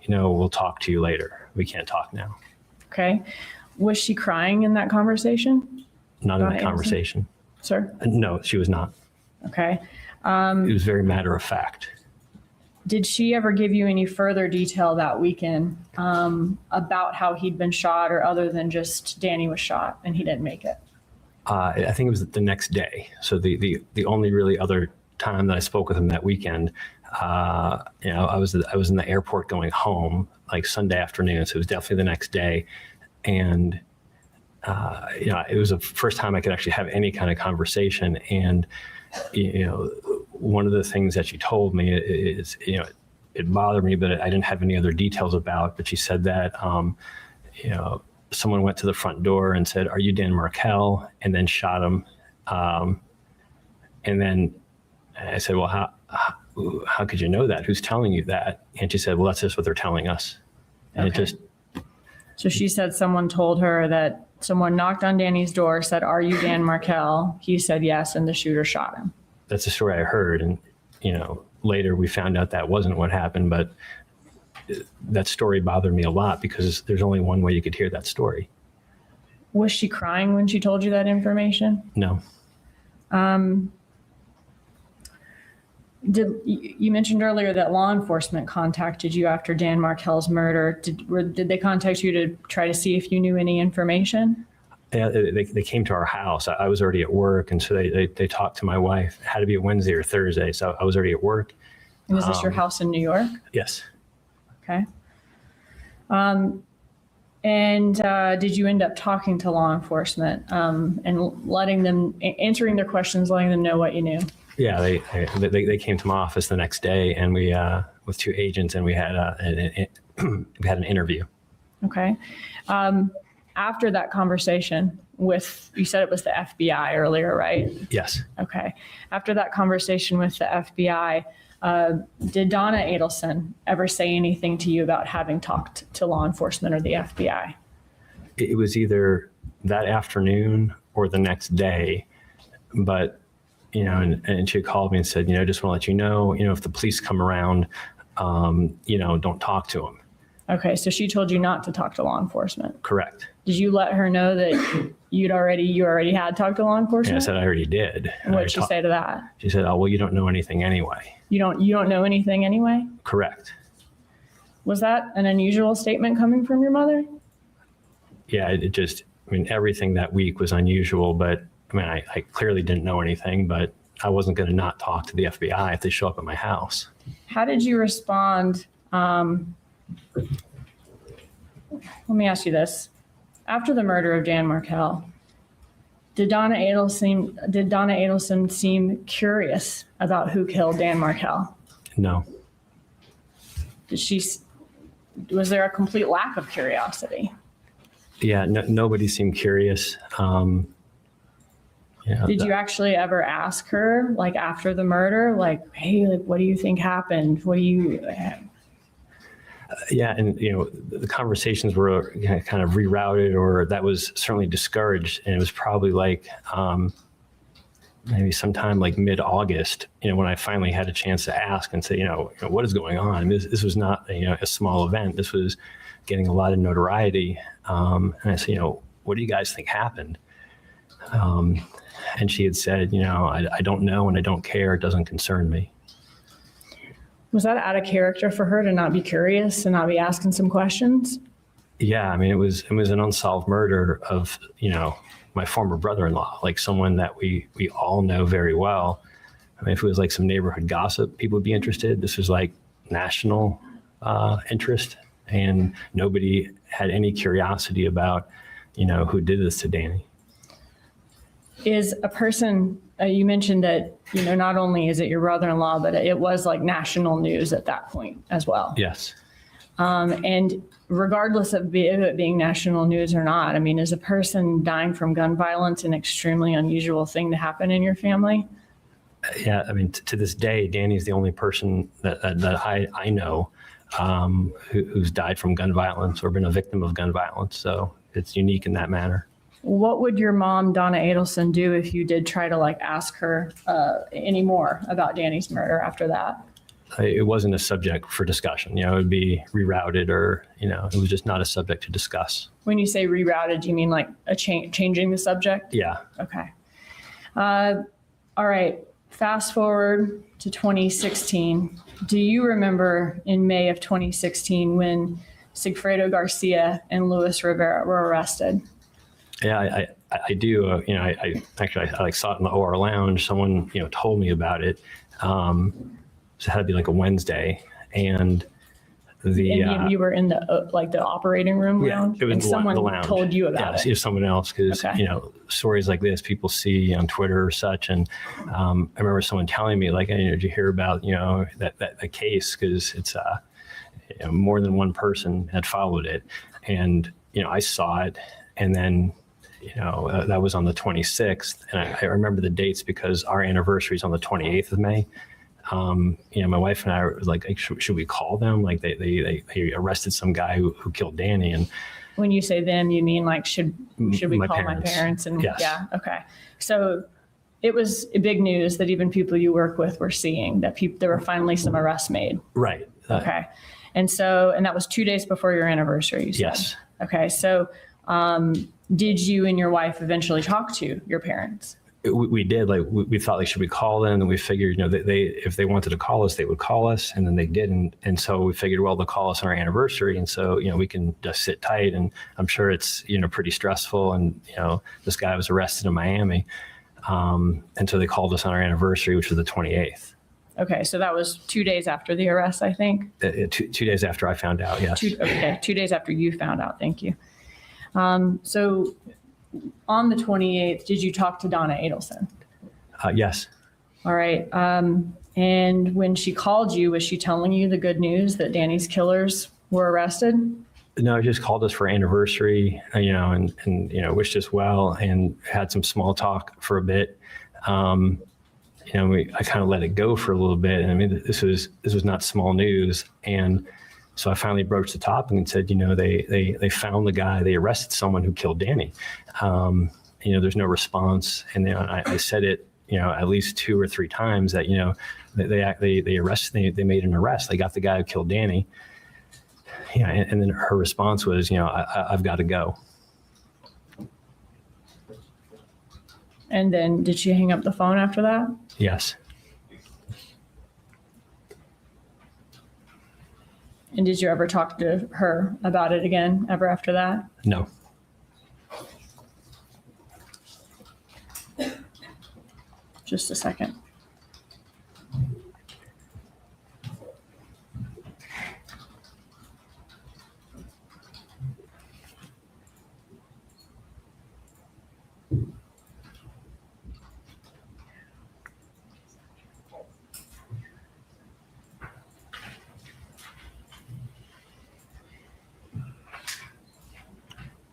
Speaker 9: we'll talk to you later. We can't talk now.
Speaker 10: Okay. Was she crying in that conversation?
Speaker 9: Not in that conversation.
Speaker 10: Sir?
Speaker 9: No, she was not.
Speaker 10: Okay.
Speaker 9: It was very matter of fact.
Speaker 10: Did she ever give you any further detail that weekend about how he'd been shot, or other than just Danny was shot and he didn't make it?
Speaker 9: I think it was the next day. So the only really other time that I spoke with him that weekend, I was in the airport going home like Sunday afternoon. So it was definitely the next day. And it was the first time I could actually have any kind of conversation. And, one of the things that she told me is, it bothered me, but I didn't have any other details about, but she said that, someone went to the front door and said, "Are you Dan Markel?" and then shot him. And then I said, "Well, how could you know that? Who's telling you that?" And she said, "Well, that's just what they're telling us." And
Speaker 10: Okay. So she said someone told her that someone knocked on Danny's door, said, "Are you Dan Markel?" He said yes, and the shooter shot him.
Speaker 9: That's the story I heard. And, later we found out that wasn't what happened, but that story bothered me a lot because there's only one way you could hear that story.
Speaker 10: Was she crying when she told you that information?
Speaker 9: No.
Speaker 10: You mentioned earlier that law enforcement contacted you after Dan Markel's murder. Did they contact you to try to see if you knew any information?
Speaker 9: Yeah, they came to our house. I was already at work, and so they talked to my wife. It had to be a Wednesday or Thursday, so I was already at work.
Speaker 10: And is this your house in New York?
Speaker 9: Yes.
Speaker 10: Okay. And did you end up talking to law enforcement and letting them, answering their questions, letting them know what you knew?
Speaker 9: Yeah, they came to my office the next day, and we with two agents, and we had an interview.
Speaker 10: Okay. After that conversation with, you said it was the FBI earlier, right?
Speaker 9: Yes.
Speaker 10: Okay. After that conversation with the FBI, did Donna Adelson ever say anything to you about having talked to law enforcement or the FBI?
Speaker 9: It was either that afternoon or the next day, but and she called me and said, just want to let you know, if the police come around, don't talk to them.
Speaker 10: Okay, so she told you not to talk to law enforcement.
Speaker 9: Correct.
Speaker 10: Did you let her know that you already had talked to law enforcement?
Speaker 9: Yeah, I said I already did.
Speaker 10: And what did she say to that?
Speaker 9: She said, "Oh, well, you don't know anything anyway."
Speaker 10: You don't know anything anyway?
Speaker 9: Correct.
Speaker 10: Was that an unusual statement coming from your mother?
Speaker 9: Yeah, everything that week was unusual, but I clearly didn't know anything, but I wasn't going to not talk to the FBI if they show up at my house.
Speaker 10: How did you respond? Let me ask you this. After the murder of Dan Markell, did Donna Adelson seem curious about who killed Dan Markell?
Speaker 9: No.
Speaker 10: Was there a complete lack of curiosity?
Speaker 9: Yeah, nobody seemed curious.
Speaker 10: Did you actually ever ask her, like after the murder, like, hey, like, what do you think happened? What do you?
Speaker 9: Yeah, and the conversations were kind of rerouted, or that was certainly discouraged, and it was probably like maybe sometime like mid-August, when I finally had a chance to ask and say, what is going on? I mean, this was not a small event. This was getting a lot of notoriety, and I said, what do you guys think happened? And she had said, I don't know and I don't care. It doesn't concern me.
Speaker 10: Was that out of character for her to not be curious and not be asking some questions?
Speaker 9: Yeah, I mean, it was an unsolved murder of, my former brother-in-law, like someone that we all know very well. I mean, if it was like some neighborhood gossip, people would be interested. This was like national interest, and nobody had any curiosity about, who did this to Danny.
Speaker 10: Is a person, you mentioned that, not only is it your brother-in-law, but it was like national news at that point as well.
Speaker 9: Yes.
Speaker 10: And regardless of it being national news or not, I mean, is a person dying from gun violence an extremely unusual thing to happen in your family?
Speaker 9: Yeah, I mean, to this day, Danny's the only person that I know who's died from gun violence or been a victim of gun violence. So it's unique in that manner.
Speaker 10: What would your mom, Donna Adelson, do if you did try to ask her any more about Danny's murder after that?
Speaker 9: It wasn't a subject for discussion. It would be rerouted, or, it was just not a subject to discuss.
Speaker 10: When you say rerouted, you mean like changing the subject?
Speaker 9: Yeah.
Speaker 10: Okay. All right. Fast forward to 2016. Do you remember in May of 2016 when Sigfredo Garcia and Luis Rivera were arrested?
Speaker 9: Yeah, I do. I actually saw it in the OR lounge. Someone told me about it. So it had to be like a Wednesday, and
Speaker 10: you were in the operating room lounge.
Speaker 9: Yeah, it was
Speaker 10: and someone
Speaker 9: the lounge.
Speaker 10: Told you about it.
Speaker 9: Yeah, someone else, because stories like this people see on Twitter or such, and I remember someone telling me like, "Did you hear about that case?" Because it's more than one person had followed it, and I saw it, and then. That was on the 26th. And I remember the dates because our anniversary is on the 28th of May. My wife and I were like, should we call them? Like they arrested some guy who killed Danny. And
Speaker 10: when you say them, you mean like, should we call
Speaker 9: parents.
Speaker 10: my parents? And
Speaker 9: yes.
Speaker 10: Yeah. Okay. So it was big news that even people you work with were seeing that there were finally some arrests made.
Speaker 9: Right.
Speaker 10: Okay. And that was 2 days before your anniversary, you said?
Speaker 9: Yes.
Speaker 10: Okay. So, did you and your wife eventually talk to your parents?
Speaker 9: We did. Like we thought, like, should we call them? And we figured, if they wanted to call us, they would call us, and then they didn't. And so we figured, well, they'll call us on our anniversary, and so we can just sit tight. And I'm sure it's pretty stressful. And this guy was arrested in Miami, and so they called us on our anniversary, which was the 28th.
Speaker 10: Okay, so that was 2 days after the arrest, I think.
Speaker 9: 2 days after I found out. Yes.
Speaker 10: 2 days after you found out. Thank you. So on the 28th, did you talk to Donna Adelson?
Speaker 9: Yes.
Speaker 10: All right. And when she called you, was she telling you the good news that Danny's killers were arrested?
Speaker 9: No, just called us for anniversary, and wished us well and had some small talk for a bit. I kind of let it go for a little bit. And I mean, this was not small news. And so I finally broached the topic and said, they found the guy, they arrested someone who killed Danny. There's no response. And then I said it, at least 2 or 3 times that, they made an arrest. They got the guy who killed Danny. Yeah. And then her response was, I've got to go.
Speaker 10: And then did she hang up the phone after that?
Speaker 9: Yes.
Speaker 10: And did you ever talk to her about it again ever after that?
Speaker 9: No.
Speaker 10: Just a second.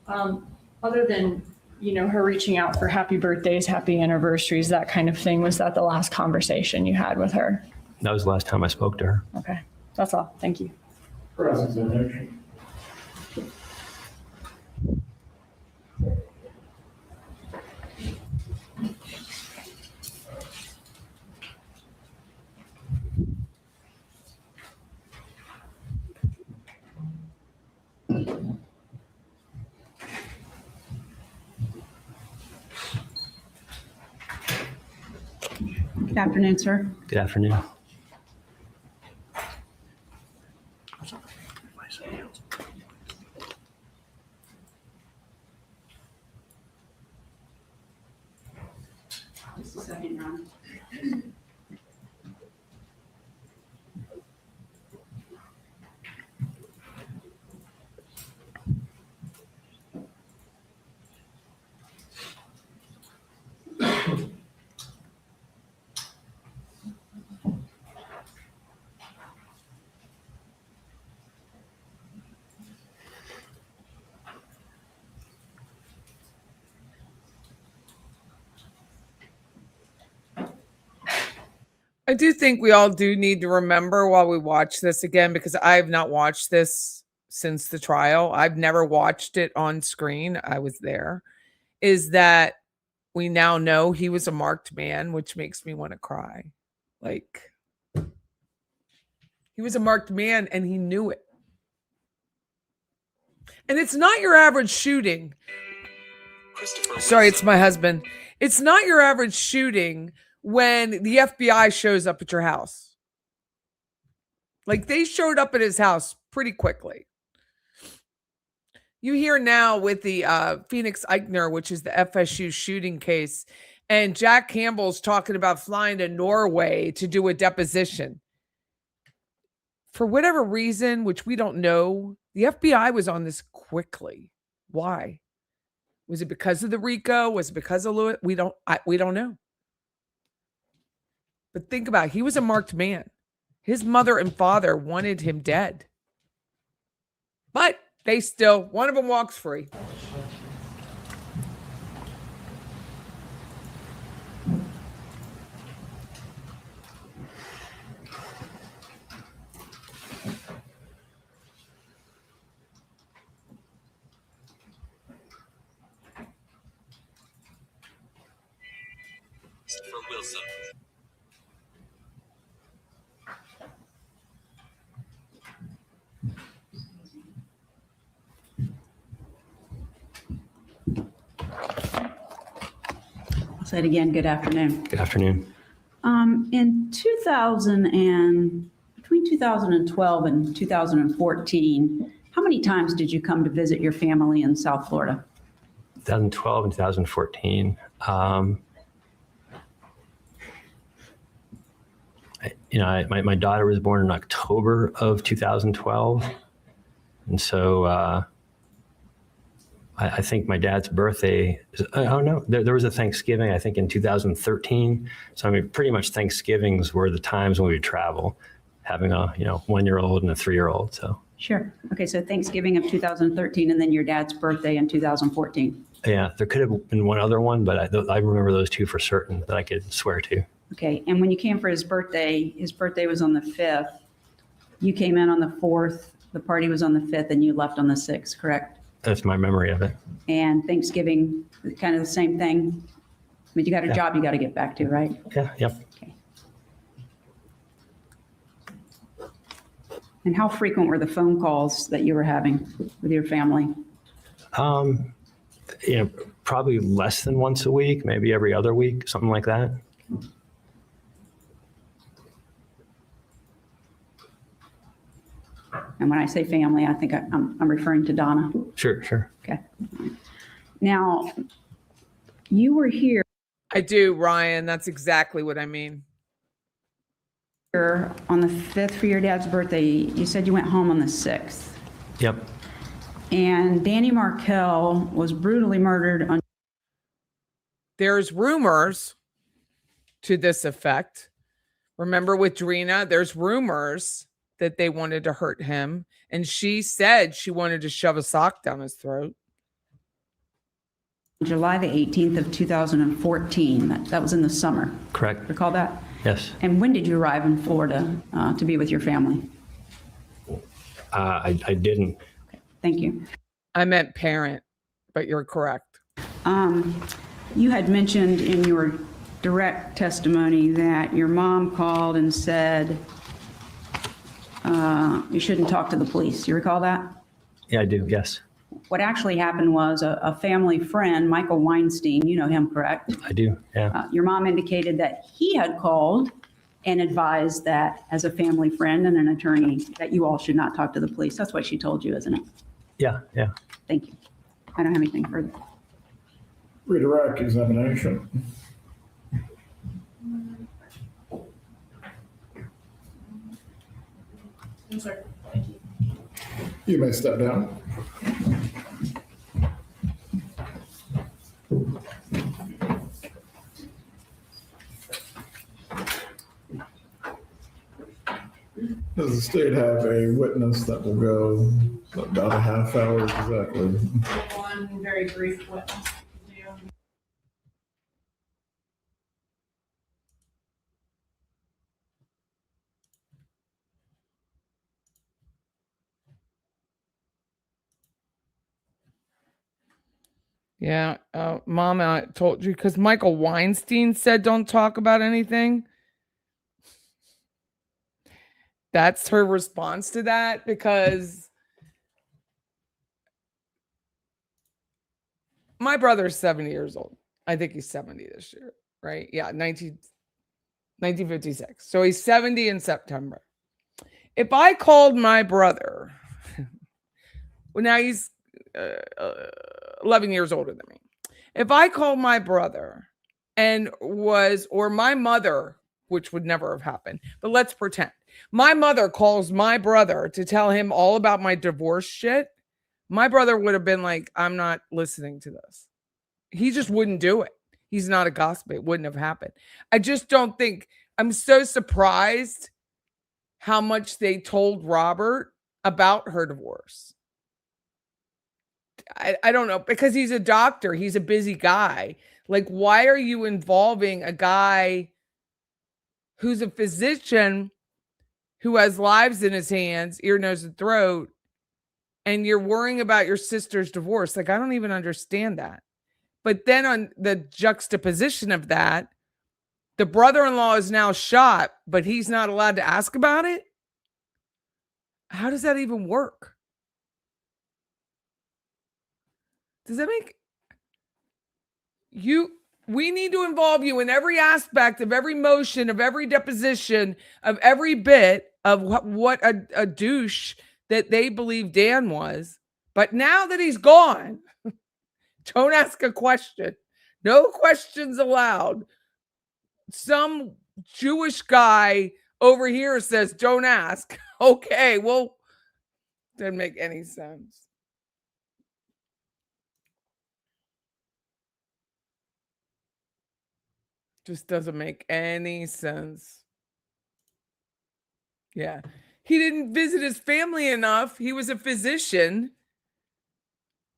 Speaker 10: Other than, her reaching out for happy birthdays, happy anniversaries, that kind of thing, was that the last conversation you had with her?
Speaker 9: That was the last time I spoke to her.
Speaker 10: Okay, that's all. Thank you.
Speaker 8: Cross-examination.
Speaker 11: Good afternoon, sir.
Speaker 9: Good afternoon.
Speaker 11: Just a second, Your Honor.
Speaker 1: I do think we all do need to remember while we watch this again, because I have not watched this since the trial. I've never watched it on screen. I was there. Is that we now know he was a marked man, which makes me want to cry. Like, he was a marked man and he knew it. And it's not your average shooting. Sorry, it's my husband. It's not your average shooting when the FBI shows up at your house. Like, they showed up at his house pretty quickly. You hear now with the Phoenix Eichner, which is the FSU shooting case, and Jack Campbell's talking about flying to Norway to do a deposition. For whatever reason, which we don't know, the FBI was on this quickly. Why? Was it because of the RICO? Was it because of Lewis? We don't know. But think about it. He was a marked man. His mother and father wanted him dead. But they still, one of them walks free.
Speaker 12: Wilson.
Speaker 11: I'll say it again. Good afternoon.
Speaker 9: Good afternoon.
Speaker 11: In between 2012 and 2014, how many times did you come to visit your family in South Florida?
Speaker 9: 2012 and 2014. My daughter was born in October of 2012. And so I think my dad's birthday, there was a Thanksgiving, I think in 2013. So I mean, pretty much Thanksgivings were the times when we would travel, having a 1-year-old and a 3-year-old. So
Speaker 11: Sure. Okay, so Thanksgiving of 2013 and then your dad's birthday in 2014.
Speaker 9: yeah, there could have been one other one, but I remember those two for certain that I could swear to.
Speaker 11: Okay, and when you came for his birthday was on the 5th. You came in on the 4th, the party was on the 5th, and you left on the 6th, correct?
Speaker 9: That's my memory of it.
Speaker 11: And Thanksgiving, kind of the same thing? I mean, you got a job you got to get back to, right?
Speaker 9: Yeah, yep.
Speaker 11: Okay. And how frequent were the phone calls that you were having with your family?
Speaker 9: Probably less than once a week, maybe every other week, something like that.
Speaker 11: And when I say family, I think I'm referring to Donna.
Speaker 9: Sure.
Speaker 11: Okay. Now, you were here
Speaker 1: I do, Ryan. That's exactly what I mean.
Speaker 11: on the 5th for your dad's birthday. You said you went home on the 6th.
Speaker 9: Yep.
Speaker 11: And Danny Markell was brutally murdered on.
Speaker 1: There's rumors to this effect. Remember with Drina, there's rumors that they wanted to hurt him. And she said she wanted to shove a sock down his throat.
Speaker 11: July the 18th of 2014. That was in the summer.
Speaker 9: Correct.
Speaker 11: Recall that?
Speaker 9: Yes.
Speaker 11: And when did you arrive in Florida to be with your family?
Speaker 9: I didn't.
Speaker 11: Thank you.
Speaker 1: I meant parent, but you're correct.
Speaker 11: You had mentioned in your direct testimony that your mom called and said you shouldn't talk to the police. You recall that?
Speaker 9: Yeah, I do. Yes,
Speaker 11: What actually happened was a family friend, Michael Weinstein, you know him, correct?
Speaker 9: I do. Yeah.
Speaker 11: Your mom indicated that he had called and advised that as a family friend and an attorney that you all should not talk to the police. That's what she told you, isn't it?
Speaker 9: Yeah. Yeah.
Speaker 11: Thank you. I don't have anything further.
Speaker 8: Redirect examination. You may step down. Does the state have a witness that will go about a half hour exactly?
Speaker 7: One very brief witness.
Speaker 1: Yeah, Mama told you because Michael Weinstein said don't talk about anything. That's her response to that because my brother's 70 years old. I think he's 70 this year, right? Yeah, 1956. So he's 70 in September. If I called my brother, well, now he's 11 years older than me. If I called my brother or my mother, which would never have happened, but let's pretend my mother calls my brother to tell him all about my divorce shit, my brother would have been like, I'm not listening to this. He just wouldn't do it. He's not a gossip. It wouldn't have happened. I just don't think, I'm so surprised how much they told Robert about her divorce. I don't know, because he's a doctor. He's a busy guy. Like, why are you involving a guy who's a physician who has lives in his hands, ear, nose, and throat, and you're worrying about your sister's divorce? Like, I don't even understand that. But then on the juxtaposition of that, the brother-in-law is now shot, but he's not allowed to ask about it? How does that even work? Does that make you? We need to involve you in every aspect of every motion, of every deposition, of every bit of what a douche that they believe Dan was. But now that he's gone, don't ask a question. No questions allowed. Some Jewish guy over here says, don't ask. Okay, well, doesn't make any sense. Just doesn't make any sense. Yeah. He didn't visit his family enough. He was a physician.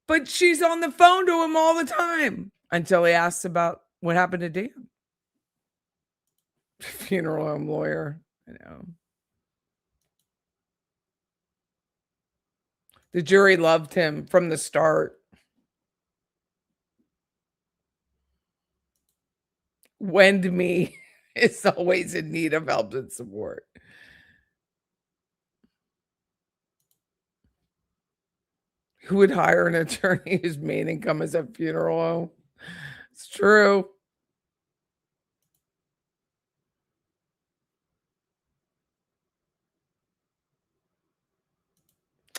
Speaker 1: But she's on the phone to him all the time until he asks about what happened to Dan. Funeral home lawyer. I know. The jury loved him from the start. Wendi is always in need of help and support. Who would hire an attorney whose main income is a funeral home? It's true.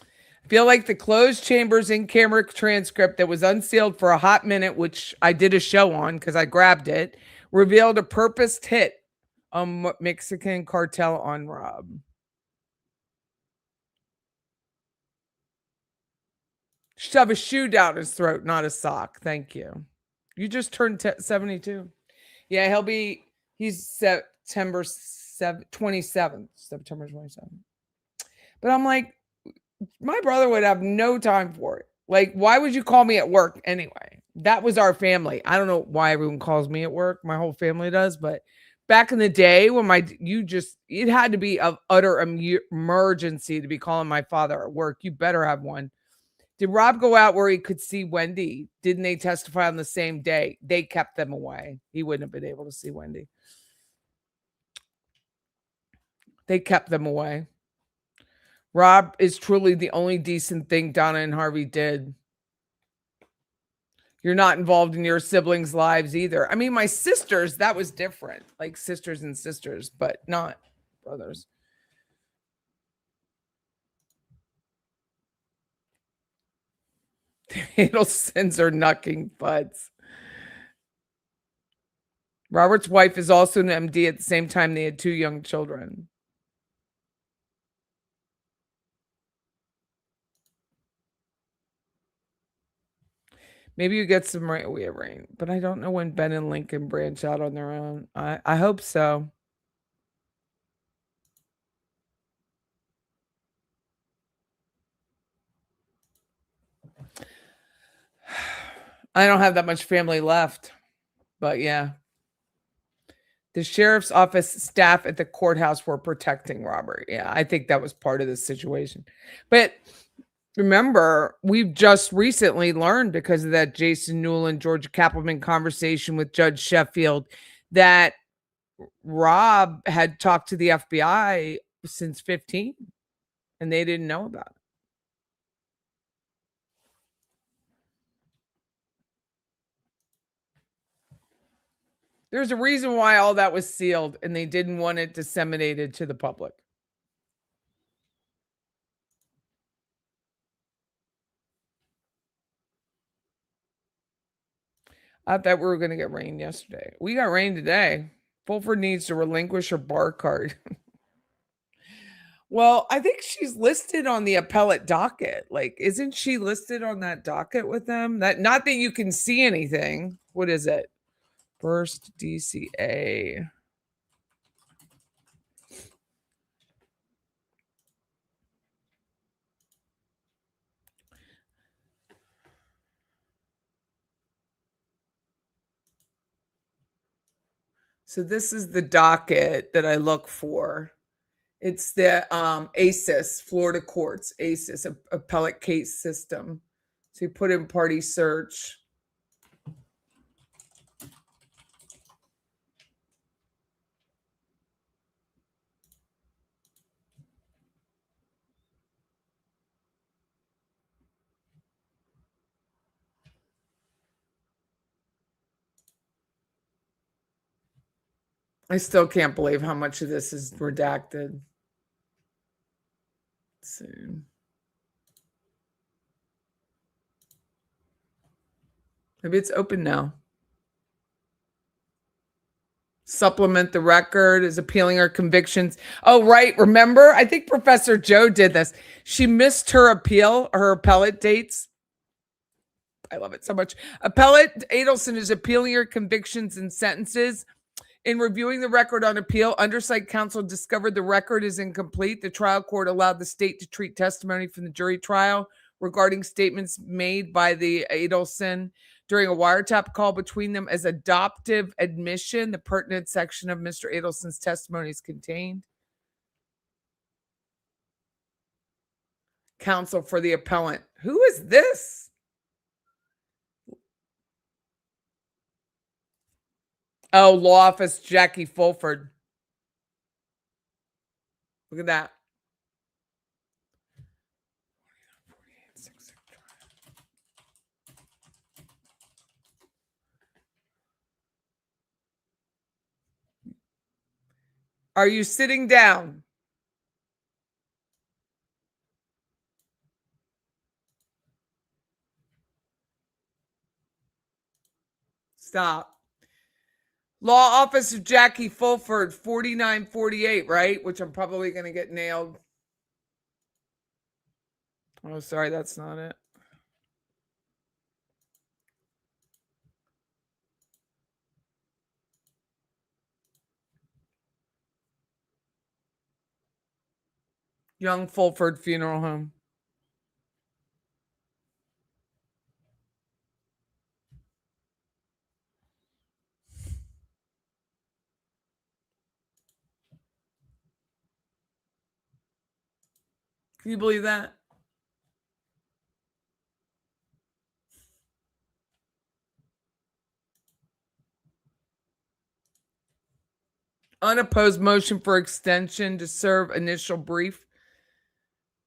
Speaker 1: I feel like the closed chambers in-camera transcript that was unsealed for a hot minute, which I did a show on because I grabbed it, revealed a purposed hit on Mexican cartel on Rob. Shove a shoe down his throat, not a sock. Thank you. You just turned 72. Yeah, he's September 27th. September 27th. But I'm like, my brother would have no time for it. Like, why would you call me at work anyway? That was our family. I don't know why everyone calls me at work. My whole family does, but back in the day when it had to be of utter emergency to be calling my father at work. You better have one. Did Rob go out where he could see Wendi? Didn't they testify on the same day? They kept them away. He wouldn't have been able to see Wendi. They kept them away. Rob is truly the only decent thing Donna and Harvey did. You're not involved in your siblings' lives either. I mean, my sisters, that was different. Like sisters and sisters, but not brothers. The Adelsons are knucking buds. Robert's wife is also an MD at the same time they had 2 young children. Maybe you get some rain, but I don't know when Ben and Lincoln branch out on their own. I hope so. I don't have that much family left, but yeah. The sheriff's office staff at the courthouse were protecting Robert. Yeah, I think that was part of the situation. But remember, we've just recently learned because of that Jason Newland, Georgia Kappelman conversation with Judge Sheffield that Rob had talked to the FBI since 15 and they didn't know about it. There's a reason why all that was sealed and they didn't want it disseminated to the public. I thought we were going to get rain yesterday. We got rain today. Fulford needs to relinquish her bar card. Well, I think she's listed on the appellate docket. Like, isn't she listed on that docket with them? That not that you can see anything. What is it? First DCA. So this is the docket that I look for. It's the ACIS, Florida Courts, ACIS, Appellate Case System. So you put in party search. I still can't believe how much of this is redacted. Let's see. Maybe it's open now. Supplement the record is appealing her convictions. Oh, right. Remember? I think Professor Joe did this. She missed her appellate dates. I love it so much. Appellate Adelson is appealing her convictions and sentences. In reviewing the record on appeal, Undersight Counsel discovered the record is incomplete. The trial court allowed the state to treat testimony from the jury trial regarding statements made by the Adelson during a wiretap call between them as adoptive admission. The pertinent section of Mr. Adelson's testimony is contained. Counsel for the appellant. Who is this? Oh, law office Jackie Fulford. Look at that. Are you sitting down? Stop. Law office of Jackie Fulford, 4948, right? Which I'm probably going to get nailed. Oh, sorry, that's not it. Young Fulford Funeral Home. Can you believe that? Unopposed motion for extension to serve initial brief.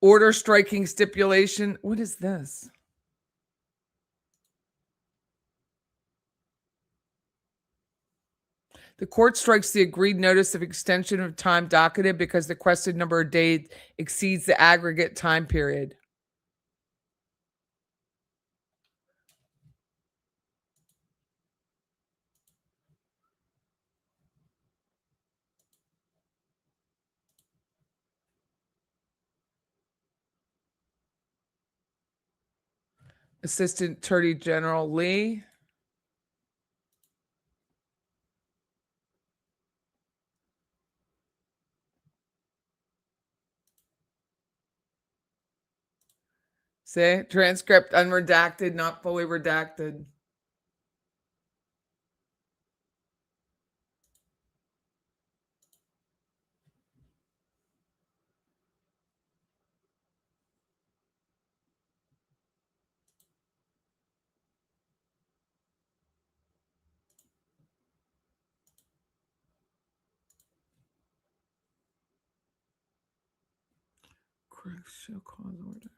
Speaker 1: Order striking stipulation. What is this? The court strikes the agreed notice of extension of time docketed because the requested number of days exceeds the aggregate time period. Assistant Attorney General Lee. See, transcript unredacted, not fully redacted. Correct show cause order.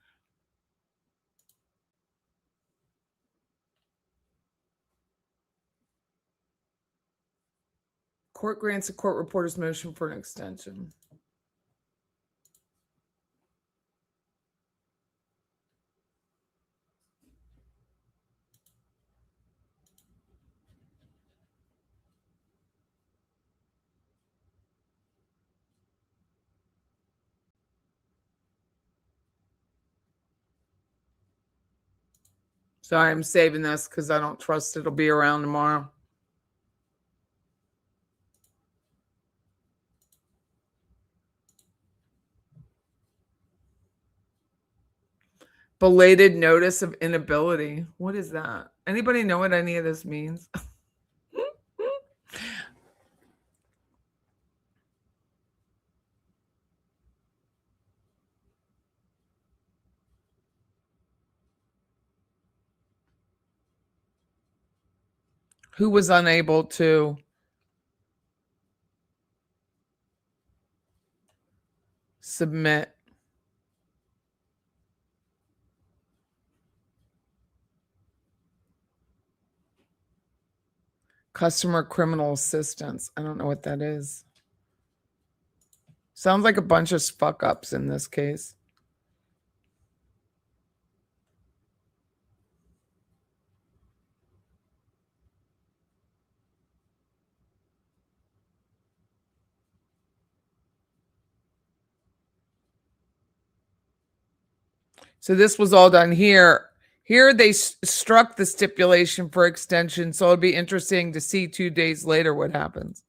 Speaker 1: Court grants a court reporter's motion for an extension. Sorry, I'm saving this because I don't trust it'll be around tomorrow. Belated notice of inability. What is that? Anybody know what any of this means? Who was unable to submit? Customer criminal assistance. I don't know what that is. Sounds like a bunch of fuck ups in this case. So this was all done here. Here they struck the stipulation for extension. So it'll be interesting to see 2 days later what happens.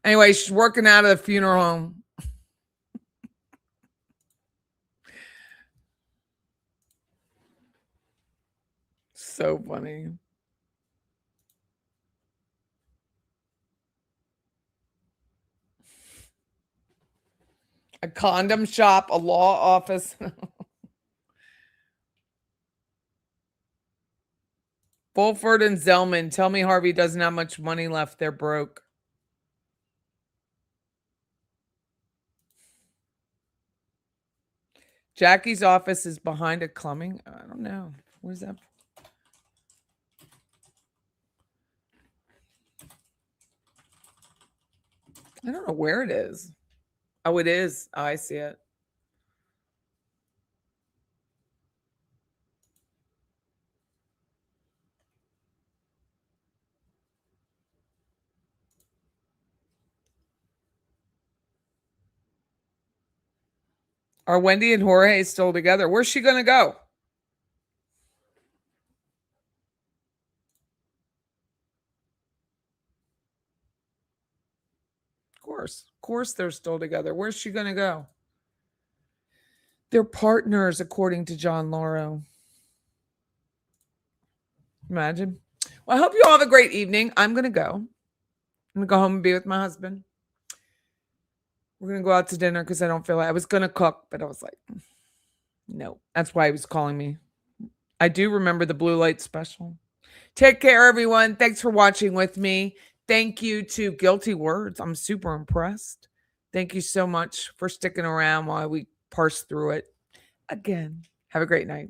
Speaker 1: Anyway, she's working out of the funeral home. So funny. A condom shop, a law office. Fulford and Zellman. Tell me Harvey doesn't have much money left. They're broke. Jackie's office is behind a clumbing. I don't know. What is that? I don't know where it is. Oh, it is. Oh, I see it. Are Wendi and Jorge still together? Where's she going to go? Of course they're still together. Where's she going to go? They're partners, according to John Lauro. Imagine. Well, I hope you all have a great evening. I'm going to go. I'm going to go home and be with my husband. We're going to go out to dinner because I don't feel like I was going to cook, but I was like, no. That's why he was calling me. I do remember the blue light special. Take care, everyone. Thanks for watching with me. Thank you to Guilty Words. I'm super impressed. Thank you so much for sticking around while we parse through it. Again, have a great night.